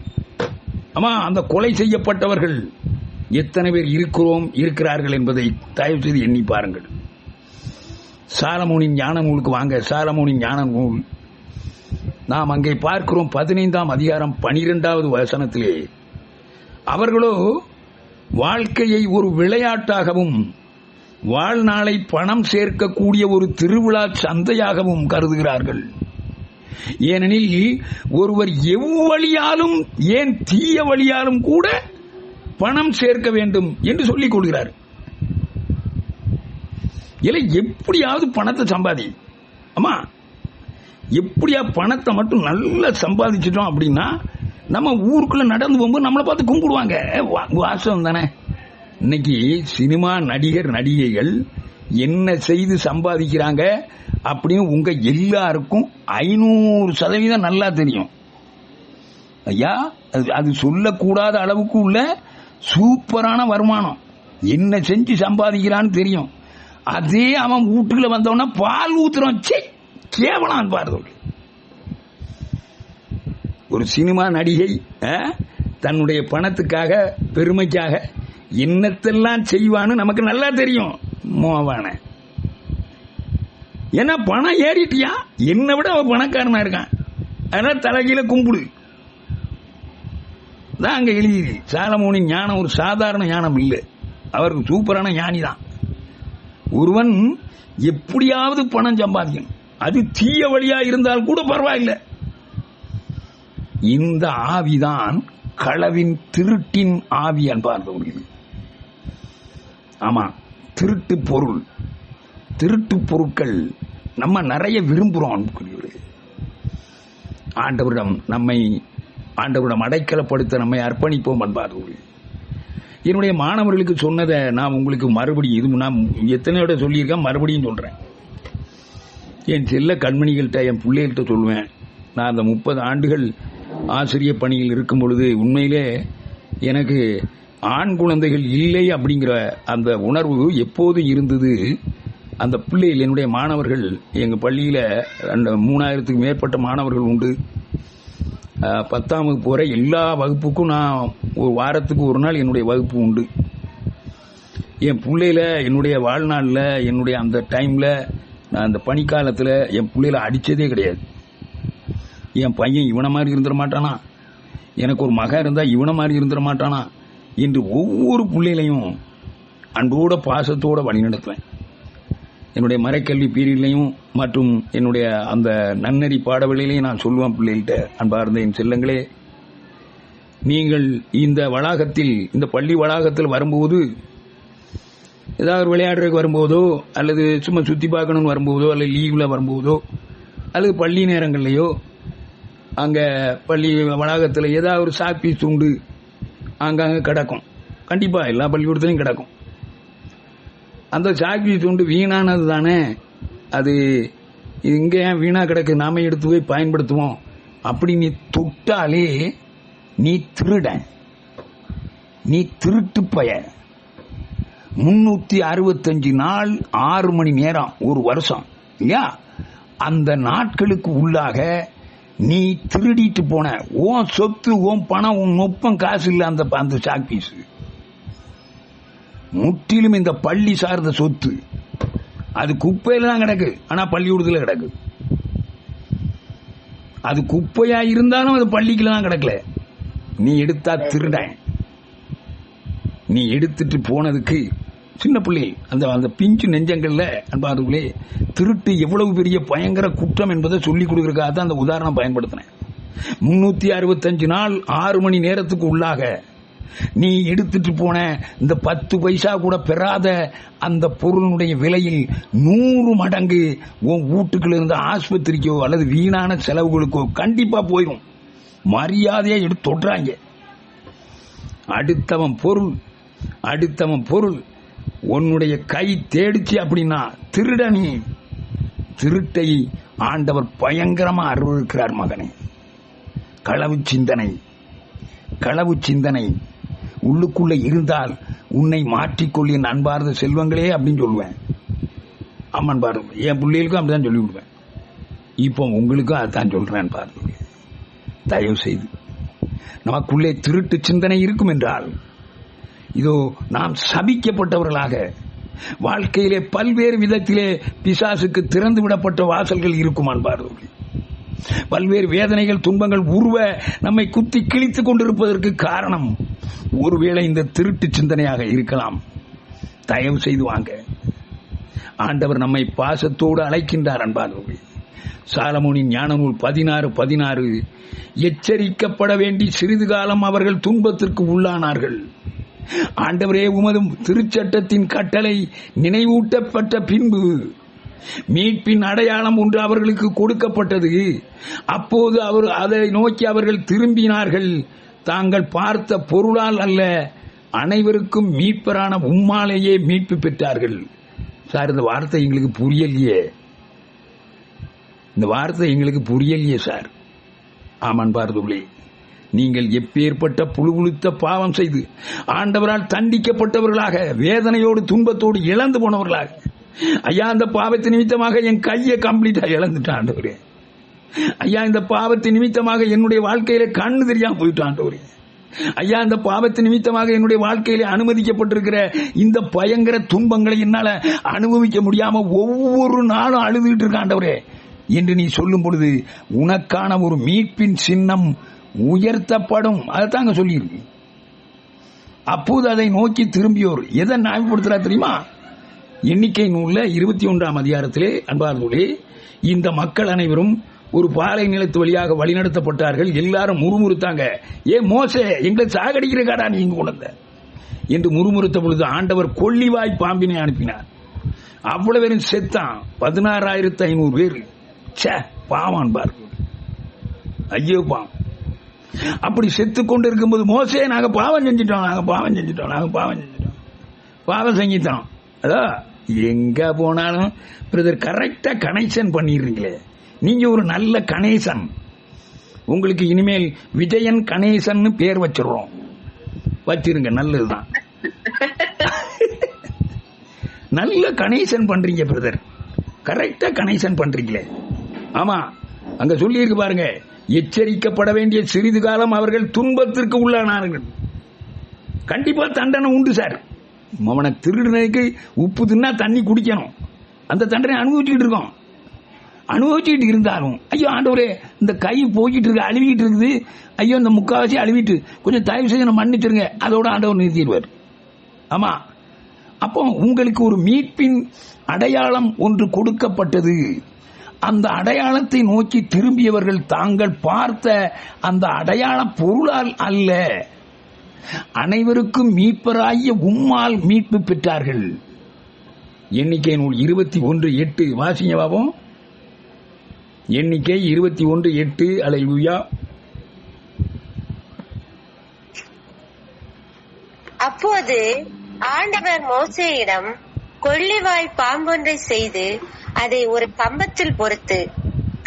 ஆமா, அந்த கொலை செய்யப்பட்டவர்கள் எத்தனை பேர் இருக்கிறார்கள் என்பதை தயவு செய்து எண்ணி பாருங்கள். சாலமோனின் ஞான நூலுக்கு வாங்க. சாலமோனின் ஞான நூல் நாம் அங்கே பார்க்கிறோம் 15ஆம் அதிகாரம் 12வது வசனத்திலே, அவர்களோ வாழ்க்கையை ஒரு விளையாட்டாகவும் வாழ்நாளை பணம் சேர்க்கக்கூடிய ஒரு திருவிழா சந்தையாகவும் கருதுகிறார்கள். ஏனெனில் ஒருவர் எவ்வழியாலும், ஏன் தீய வழியாலும் கூட பணம் சேர்க்க வேண்டும் என்று சொல்லிக் கொள்கிறார். இல்லை, எப்படியாவது பணத்தை சம்பாதி. ஆமா, எப்படியா பணத்தை மட்டும் நல்லா சம்பாதிச்சிட்டோம் அப்படின்னா நம்ம ஊருக்குள்ள நடந்து போகும்போது நம்மளை பார்த்து கும்பிடுவாங்க. வாசம் தானே. இன்னைக்கு சினிமா நடிகைகள் என்ன செய்து சம்பாதிக்கிறாங்க அப்படின்னு உங்க எல்லாருக்கும் 500% நல்லா தெரியும். ஐயா, அது சொல்லக்கூடாத அளவுக்கு உள்ள சூப்பரான வருமானம். என்ன செஞ்சு சம்பாதிக்கிறான்னு தெரியும். அதே அவன் வீட்டுக்குள்ள வந்தவன பால் ஊத்துறான். கேவலம் பாருங்க. ஒரு சினிமா நடிகை தன்னுடைய பணத்துக்காக பெருமைக்காக என்னத்தெல்லாம் செய்வான்னு நமக்கு நல்லா தெரியும். மோவான ஏன்னா பணம் ஏறிட்டியா, என்னை விட அவன் பணக்காரனா இருக்கான், அதனால தலைகீழ கும்பிடு தான் அங்க எழுதி. சாலமோனின் ஞானம் ஒரு சாதாரண ஞானம் இல்லை, அவருக்கு சூப்பரான ஞானி தான். ஒருவன் எப்படியாவது பணம் சம்பாதிக்கணும், அது தீய வழியா இருந்தால் கூட பரவாயில்லை. இந்த ஆவிதான் களவின் திருட்டின் ஆவி என்பார்கள். ஆமா, திருட்டு பொருள், திருட்டு பொருட்கள் நம்ம நிறைய விரும்புறோம். ஆண்டவரிடம் அடைக்கலப்படுத்த நம்மை அர்ப்பணிப்போம் என்பார்கள். என்னுடைய மாணவர்களுக்கு சொன்னதை நான் உங்களுக்கு மறுபடியும் நான் எத்தனையோட சொல்லியிருக்கேன், மறுபடியும் சொல்றேன். என் செல்ல கண்மணிகள்கிட்ட, என் பிள்ளைகள்கிட்ட சொல்லுவேன். நான் அந்த 30 ஆண்டுகள் ஆசிரிய பணியில் இருக்கும் பொழுது உண்மையிலே எனக்கு ஆண் குழந்தைகள் இல்லை அப்படிங்கிற அந்த உணர்வு எப்போது இருந்தது. அந்த பிள்ளைகள், என்னுடைய மாணவர்கள், எங்கள் பள்ளியில் 3000த்துக்கு மேற்பட்ட மாணவர்கள் உண்டு. 10ஆம் வகுப்பு வரை எல்லா வகுப்புக்கும் நான் ஒரு வாரத்துக்கு ஒரு நாள் என்னுடைய வகுப்பு உண்டு. என் பிள்ளையில என்னுடைய வாழ்நாளில், என்னுடைய அந்த டைமில், நான் அந்த பனிக்காலத்தில் என் பிள்ளையில அடித்ததே கிடையாது. என் பையன் இவனை மாதிரி இருந்துட மாட்டானா, எனக்கு ஒரு மகன் இருந்தால் இவனை மாதிரி இருந்துட மாட்டானா என்று ஒவ்வொரு பிள்ளைகளையும் அன்போட பாசத்தோட வழிநடத்துவேன். என்னுடைய மறைக்கல்வி பீரியட்லையும் மற்றும் என்னுடைய அந்த நன்னறி பாடவெளியிலையும் நான் சொல்லுவேன் பிள்ளைகள்கிட்ட, அன்பார்ந்த என் செல்லங்களே, நீங்கள் இந்த வளாகத்தில், இந்த பள்ளி வளாகத்தில் வரும்போது, ஏதாவது விளையாடுறதுக்கு வரும்போதோ, அல்லது சும்மா சுற்றி பார்க்கணும்னு வரும்போதோ, அல்லது லீவில் வரும்போதோ, அல்லது பள்ளி நேரங்கள்லையோ, அங்கே பள்ளி வளாகத்தில் ஏதாவது ஒரு சாக்பீஸ் உண்டு அங்கங்கே கிடக்கும். கண்டிப்பாக எல்லா பள்ளிக்கூடத்துலையும் கிடக்கும். அந்த சாக்பீஸ் உண்டு வீணானது தானே, அது இங்கே ஏன் வீணாக கிடக்கு, நாம எடுத்து போய் பயன்படுத்துவோம் அப்படி நீ தொட்டாலே நீ திருடன், நீ திருட்டு பய. 365 நாள் 6 மணி நேரம் ஒரு வருஷம் இல்லையா, அந்த நாட்களுக்கு உள்ளாக நீ திருடிட்டு போன உன் சொத்து, உன் பணம், உன் நொப்பம் காசு இல்ல அந்த சாக்பீஸ் முற்றிலும் இந்த பள்ளி சார்ந்த சொத்து. அது குப்பையில தான் கிடக்கு, ஆனா பள்ளிக்கூடத்தில் கிடக்கு. அது குப்பையா இருந்தாலும் அது பள்ளிக்குள்ள தான் கிடக்கல. நீ எடுத்தா திருட. நீ எடுத்துட்டு போனதுக்கு சின்ன பிள்ளை அந்த பிஞ்சு நெஞ்சங்கள்ல அன்பார்களே, திருட்டு எவ்வளவு பெரிய பயங்கர குற்றம் என்பதை சொல்லிக் கொடுக்கறதுக்காக தான் அந்த உதாரணம் பயன்படுத்தினேன். 365 நாள் 6 மணி நேரத்துக்கு உள்ளாக நீ எடுத்துட்டு போன இந்த 10 பைசா கூட பெறாத அந்த பொருளுடைய விலையில் 100 மடங்கு உன் வீட்டுக்குள்ள இருந்த ஆஸ்பத்திரிக்கோ அல்லது வீணான செலவுகளுக்கோ கண்டிப்பா போயிடும். மரியாதையா எடுத்து தொடுறாங்க. அடுத்தவன் பொருள் உன்னுடைய கை தேடிச்சு அப்படின்னா திருட. நீ திருட்டை ஆண்டவர் பயங்கரமா அருவருக்கிறார் மகனே. களவு சிந்தனை உள்ளுக்குள்ள இருந்தால் உன்னை மாற்றிக்கொள்ள என் அன்பார்ந்த செல்வங்களே அப்படின்னு சொல்லுவேன். அம்மன் பாரு, என் பிள்ளைகளுக்கும் அப்படிதான் சொல்லி விடுவேன். இப்போ உங்களுக்கும் அதான் சொல்றேன் பாருங்க. தயவு செய்து நமக்குள்ளே திருட்டு சிந்தனை இருக்கும் என்றால், இதோ நாம் சபிக்கப்பட்டவர்களாக வாழ்க்கையிலே பல்வேறு விதத்திலே பிசாசுக்கு திறந்து விடப்பட்ட வாசல்கள் இருக்கும் அன்பார்கள். பல்வேறு வேதனைகள், துன்பங்கள் உருவ நம்மை குத்தி கிழித்துக் கொண்டிருப்பதற்கு காரணம் ஒருவேளை இந்த திருட்டு சிந்தனையாக இருக்கலாம். தயவு செய்து வாங்க, ஆண்டவர் நம்மை பாசத்தோடு அழைக்கின்றார் அன்பார்கள். சாலமோனின் ஞான நூல் 16:16 எச்சரிக்கப்பட வேண்டி சிறிது காலம் அவர்கள் துன்பத்திற்கு உள்ளானார்கள். ஆண்டவரே, உமது திருச்சட்டத்தின் கட்டளை நினைவூட்டப்பட்ட பின்பு மீட்பின் அடையாளம் ஒன்று அவர்களுக்கு கொடுக்கப்பட்டது. அப்போது அதை நோக்கி அவர்கள் திரும்பினார்கள். தாங்கள் பார்த்த பொருளால் அல்ல, அனைவருக்கும் மீட்பரான உம்மாலேயே மீட்பு பெற்றார்கள். சார், இந்த வார்த்தை எங்களுக்கு புரியலையே சார். ஆமான் பார்த்துள்ளே, நீங்கள் எப்பேற்பட்ட புழுவுழுத்த பாவம் செய்து ஆண்டவரால் தண்டிக்கப்பட்டவர்களாக, வேதனையோடு துன்பத்தோடு இழந்து போனவர்களாக ஐயா இந்த பாவத்தின் நிமித்தமாக என் கையை கம்ப்ளீட்டா இழந்துட்டான் ஆண்டவரே. ஐயா இந்த பாவத்தின் நிமித்தமாக என்னுடைய வாழ்க்கையில கண்ணு தெரியாம போயிட்டான் ஆண்டவரே. ஐயா இந்த பாவத்தின் நிமித்தமாக என்னுடைய வாழ்க்கையில அனுமதிக்கப்பட்டிருக்கிற இந்த பயங்கர துன்பங்களை என்னால அனுபவிக்க முடியாம ஒவ்வொரு நாளும் அழுதுகிட்டு இருக்க ஆண்டவரே என்று நீ சொல்லும் பொழுது உனக்கான ஒரு மீட்பின் சின்னம் உயர்த்தப்படும். அதைத்தாங்க சொல்லியிருக்கு. அப்போது அதை நோக்கி திரும்பியோர் எதை ஞாபகப்படுத்துறா தெரியுமா? எண்ணிக்கை நூல்ல 21ஆம் அதிகாரத்திலே அன்பார்களே, இந்த மக்கள் அனைவரும் ஒரு பாலை நிலத்து வழியாக வழிநடத்தப்பட்டார்கள். எல்லாரும் முறுமுறுத்தாங்க, ஏ மோசே எங்களை சாகடிக்கிற காடா நீ இங்கு கொண்ட என்று முறுமுறுத்த பொழுது ஆண்டவர் கொள்ளிவாய் பாம்பினை அனுப்பினார். அவ்வளவு பேரும் செத்தான். 16,500 பேர். பாவான் பாரு, ஐயோ பாவம். அப்படி செத்து கொண்டு இருக்கும்போது மோசே நாங்க பாவம் செஞ்சிட்டோம் பாவம் செஞ்சிட்டோம். அதான் எங்க போனாலும் பிரதர் கரெக்டா கனெக்ஷன் பண்ணிடுறீங்களே. நீங்க ஒரு நல்ல கணேசன். உங்களுக்கு இனிமேல் விஜயன் கணேசன் பேர் வச்சிடறோம். வச்சிருங்க, நல்லதுதான். நல்ல கணேசன் பண்றீங்க பிரதர், கரெக்டா கனெக்ஷன் பண்றீங்களே. ஆமா, அங்க சொல்லி இருக்கு பாருங்க, எச்சரிக்கப்பட வேண்டிய சிறிது காலம் அவர்கள் துன்பத்திற்கு உள்ளானார்கள். கண்டிப்பா தண்டனை உண்டு சார். அவனை திருடுனதுக்கு உப்பு தின்னா தண்ணி குடிக்கணும். அந்த தண்டனை அனுபவிச்சுட்டு இருக்கோம். அனுபவிச்சுட்டு இருந்தாலும் ஐயோ ஆண்டவரே இந்த கை போய்கிட்டு இருக்கு, அழுவிட்டு இருக்குது, ஐயோ இந்த முக்காவாசி அழுவிட்டு கொஞ்சம் தயவு செய்து மன்னிச்சிருங்க, அதோட ஆண்டவர் நிறுத்திடுவார். ஆமா, அப்போ உங்களுக்கு ஒரு மீட்பின் அடையாளம் ஒன்று கொடுக்கப்பட்டது. அந்த அடையாளத்தை நோக்கி திரும்பியவர்கள் தாங்கள் பார்த்த அந்த அடையாள பொருளால் அல்ல, அனைவருக்கும் மீட்பராகிய உம்மால் மீட்பு பெற்றார்கள். எண்ணிக்கை நூல் 21:8 வாசிங்க பாப்போம். எண்ணிக்கை 21:8. அல்லேலூயா. அப்போது ஆண்டவர் மோசேயிடம் கொள்ளிவாய் பாம்பொன்றை செய்து அதை ஒரு கம்பத்தில் பொறுத்து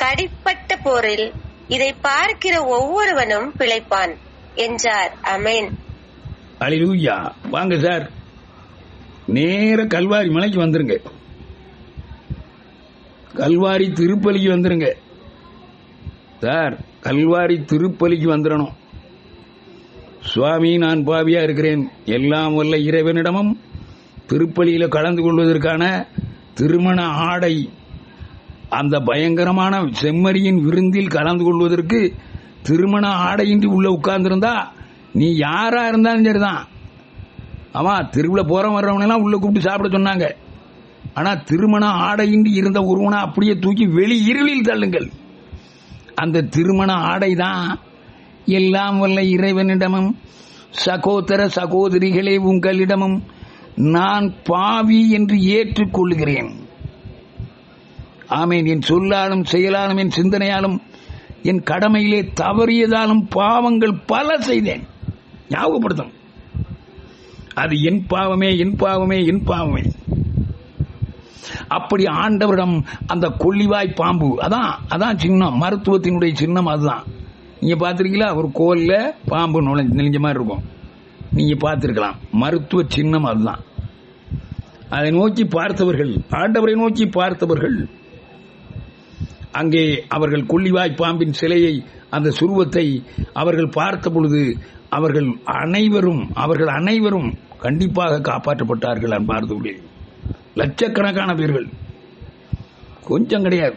கடிப்பட்ட போரில் இதை பார்க்கிற ஒவ்வொருவனும் பிழைப்பான் என்றார். ஆமென். அல்லேலூயா. வாங்க சார், நேர கல்வாரி மலைக்கு வந்துருங்க. கல்வாரி திருப்பலிக்கு வந்துருங்க சார். கல்வாரி திருப்பலிக்கு வந்துடணும். சுவாமி நான் பாவியா இருக்கிறேன், எல்லாம் வல்ல இறைவனிடமும் திருப்பலியில கலந்து கொள்வதற்கான திருமண ஆடை, அந்த பயங்கரமான செம்மறியின் விருந்தில் கலந்து கொள்வதற்கு திருமண ஆடையின்றி உள்ள உட்கார்ந்திருந்தா நீ யாரா இருந்தாலும் சரிதான். ஆமா, திருவிழா போற வர்றவனெல்லாம் உள்ள கூப்பிட்டு சாப்பிட சொன்னாங்க. ஆனா திருமண ஆடையின்றி இருந்த ஒருவனை அப்படியே தூக்கி வெளி இருளில் தள்ளுங்கள். அந்த திருமண ஆடை தான் எல்லாம் வல்ல இறைவனிடமும் சகோதர சகோதரிகளே உங்களிடமும் நான் பாவி என்று ஏற்றுக்கொள்கிறேன். ஆமேன். என் சொல்லாலும் செயலாலும் என் சிந்தனையாலும் என் கடமையிலே தவறியதாலும் பாவங்கள் பல செய்தேன். ஞாபகப்படுத்தும், அது என் பாவமே, என் பாவமே, என் பாவமே. அப்படி ஆண்டவரிடம் அந்த கொள்ளிவாய் பாம்பு, அதான் சின்னம், மருத்துவத்தினுடைய சின்னம். அதுதான் நீங்க பாத்திருக்கீங்களா? ஒரு கோல்ல பாம்பு நெளிஞ்ச மாதிரி இருக்கும், நீங்க பார்த்திருக்கலாம். மருத்துவ சின்னம் அதுதான். அதை நோக்கி பார்த்தவர்கள், ஆண்டவரை நோக்கி பார்த்தவர்கள், அங்கே அவர்கள் கொள்ளிவாய் பாம்பின் சிலையை, அந்த சுருவத்தை அவர்கள் பார்த்த பொழுது அவர்கள் அனைவரும் கண்டிப்பாக காப்பாற்றப்பட்டார்கள். அன்பார்ந்தவர்களே, லட்சக்கணக்கான பேர்கள், கொஞ்சம் கிடையாது.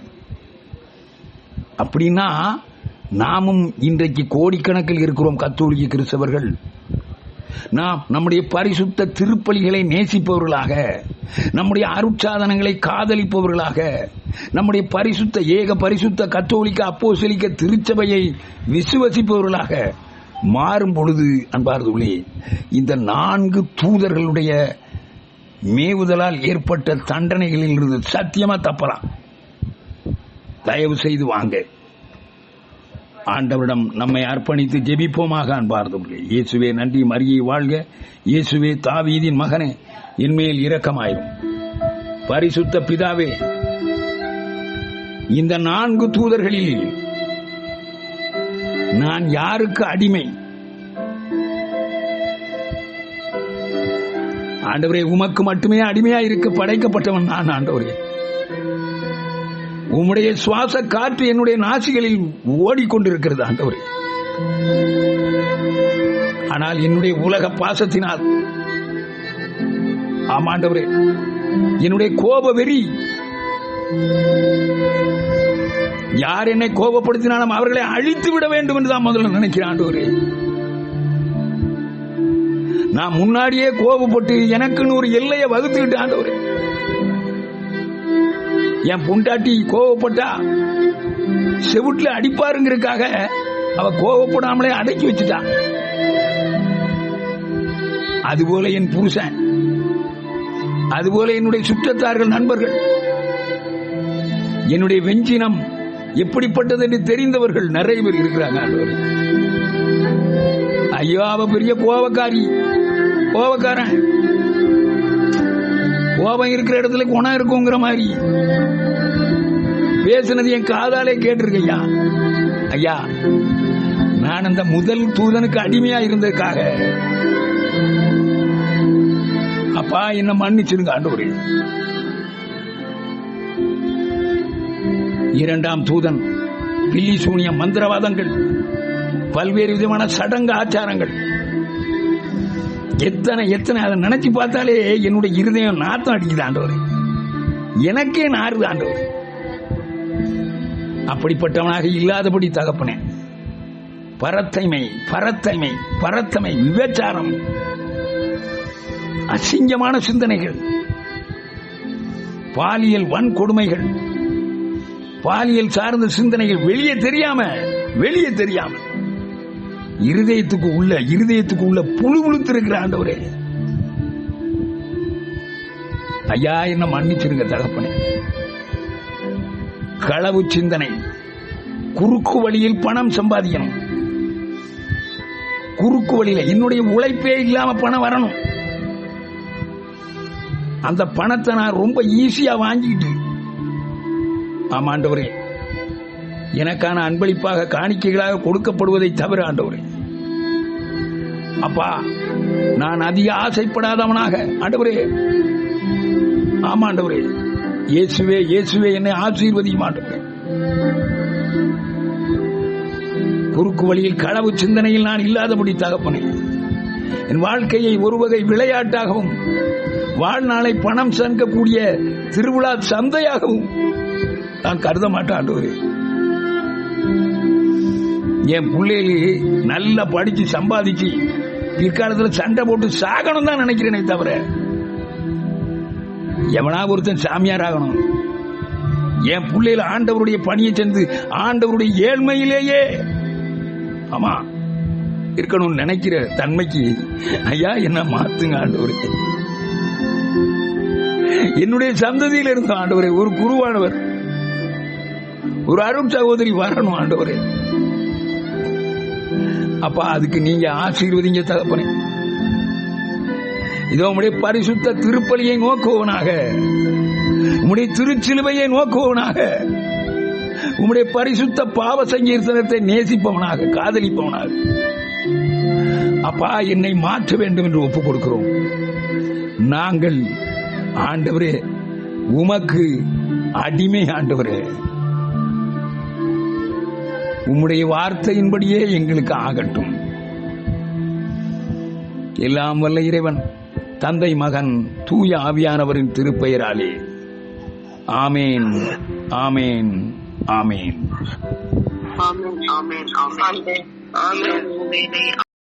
அப்படின்னா நாமும் இன்றைக்கு கோடிக்கணக்கில் இருக்கிறோம் கத்தோலிக்க கிறிஸ்தவர்கள். நாம் நம்முடைய பரிசுத்த திருப்பலிகளை நேசிப்பவர்களாக, நம்முடைய அருட்சாதனங்களை காதலிப்பவர்களாக, நம்முடைய ஏக பரிசுத்த கத்தோலிக்க அப்போஸ்தலிக்க திருச்சபையை விசுவசிப்பவர்களாக மாறும் பொழுது அன்பார்ந்தவர்களே, இந்த 4 தூதர்களுடைய மேவுதலால் ஏற்பட்ட தண்டனைகளில் இருந்து சத்தியமா தப்பலாம். தயவு செய்து வாங்க, ஆண்டவரிடம் நம்மை அர்ப்பணித்து ஜெபிப்போமாக. அன்பார்ந்தவர்களே, இயேசுவே நன்றி, மரியே வாழ்க. இயேசுவே தாவீதின் மகனே, என்மேல் இரக்கமாயிரும். பரிசுத்த பிதாவே, இந்த 4 தூதர்களில் நான் யாருக்கு அடிமை? ஆண்டவரே, உமக்கு மட்டுமே அடிமையா இருக்க படைக்கப்பட்டவன் நான். ஆண்டவரே, உம்முடைய சுவாச காற்று என்னுடைய நாசிகளில் ஓடிக்கொண்டிருக்கிறது ஆண்டவரே. ஆனால் என்னுடைய உலக பாசத்தினால், ஆமாண்டவரே, என்னுடைய கோப வெறி, யார் என்னை கோபப்படுத்தினாலும் அவர்களை அழித்து விட வேண்டும் என்று தான் முதல்ல நினைக்கிறேன் ஆண்டவரே. நான் முன்னாடியே கோபப்பட்டு எனக்குன்னு ஒரு எல்லையை வகுத்துக்கிட்டு ஆண்டவரே. என் பொண்டாட்டி கோபப்பட்டா செவுட்ல அடிப்பாருங்கிறதுக்காக அவ கோபப்படாமலே அடக்கி வச்சுட்டா. அதுபோல என் புருஷன், அதுபோல என்னுடைய சுற்றத்தார்கள், நண்பர்கள், என்னுடைய வெஞ்சினம் எப்படிப்பட்டது என்று தெரிந்தவர்கள் நிறைய பேர் இருக்கிறாங்க ஆண்டவரே. ஐயோ, அவ பெரிய கோபக்காரி, கோபக்காரன், கோபம் இருக்கிற இடத்துல குணம் இருக்குங்கிற மாதிரி பேசினது என் காதாலே கேட்டிருக்கையா. ஐயா, நான் அந்த முதல் தூதனுக்கு அடிமையா இருந்ததுக்காக அப்பா என்ன மன்னிச்சிருங்க ஆண்டவரே. இரண்டாம் தூதன் பில்லி சூனியம், மந்திரவாதங்கள், பல்வேறு விதமான சடங்கு ஆச்சாரங்கள், எத்தனை எத்தனை அதை நினைச்சு பார்த்தாலே என்னுடைய இருதயம் நாத்தம் அடிக்குது ஆண்டவரே. எனக்கே நாறுது ஆண்டவரே. அப்படிப்பட்டவனாக இல்லாதபடி தகப்பனே, பரத்தைமை, பரத்தைமை, பரத்தமை, விபச்சாரம், அசிங்கமான சிந்தனைகள், பாலியல் வன்கொடுமைகள், பாலியல் சார்ந்த சிந்தனைகள் வெளியே தெரியாம இருதயத்துக்கு உள்ள புழு புழுத்திருக்கிற ஆண்டவரே. ஐயா, என்ன மன்னிச்சிருங்க தகப்பனே. களவு சிந்தனை, குறுக்கு வழியில் பணம் சம்பாதிக்கணும், குறுக்கு வழியில என்னுடைய உழைப்பே இல்லாம பணம் வரணும், அந்த பணத்தை நான் ரொம்ப ஈஸியா வாங்கிட்டு, ஆமா ஆண்டவரே, எனக்கான அன்பளிப்பாக காணிக்கைகளாக கொடுக்கப்படுவதை தவிர ஆண்டவரே, அப்பா நான் அதிக ஆசைப்படாதவனாக ஆண்டவரே, ஆமா ஆண்டவரே, இயேசுவே இயேசுவே என்னை ஆசீர்வதியும் ஆண்டவரே. குறுக்கு வழியில் களவு சிந்தனையில் நான் இல்லாதபடி தகப்பனே, என் வாழ்க்கையை ஒரு வகை விளையாட்டாகவும் வாழ்நாளை பணம் சேர்க்கக்கூடிய திருவிழா சந்தையாகவும் நான் கருத மாட்டேன் ஆண்டவரே. என் பிள்ளைகளு நல்லா படிச்சு சம்பாதிச்சு பிற்காலத்தில் சண்டை போட்டு சாகணும் தான் நினைக்கிறேனே தவிர, எவனா ஒருத்தன் சாமியார் ஆகணும், என் பிள்ளைகள் ஆண்டவருடைய பணியை சென்று ஆண்டவருடைய ஏழ்மையிலேயே ஆமா இருக்கணும்னு நினைக்கிற தன்மைக்கு ஐயா என்ன மாத்துங்க ஆண்டவரே. என்னுடைய சந்ததியில் இருந்த ஆண்டவரே ஒரு குருவானவர், ஒரு அருள் சகோதரி வரணும் ஆண்டவரே. அப்பா அதுக்கு நீங்க ஆசீர்வதிங்க தகப்பனே. இதோ உம்முடைய பரிசுத்த திருப்பலியை நோக்குவனாக, உம்முடைய திருச்சிலுவையை நோக்குவனாக, உம்முடைய பரிசுத்த பாவ சங்கீர்த்தனத்தை நேசிப்பவனாக, காதலிப்பவனாக அப்பா என்னை மாற்ற வேண்டும் என்று ஒப்புக் கொடுக்கிறோம். நாங்கள் ஆண்டவரே உமக்கு அடிமை ஆண்டவரே. உம்முடைய வார்த்தையின்படியே எங்களுக்கு ஆகட்டும். எல்லாம் வல்ல இறைவன் தந்தை மகன் தூய ஆவியானவரின் திருப்பெயராலே ஆமேன், ஆமேன், ஆமேன். ஆமென், ஆமென், ஆமென், ஆமென்.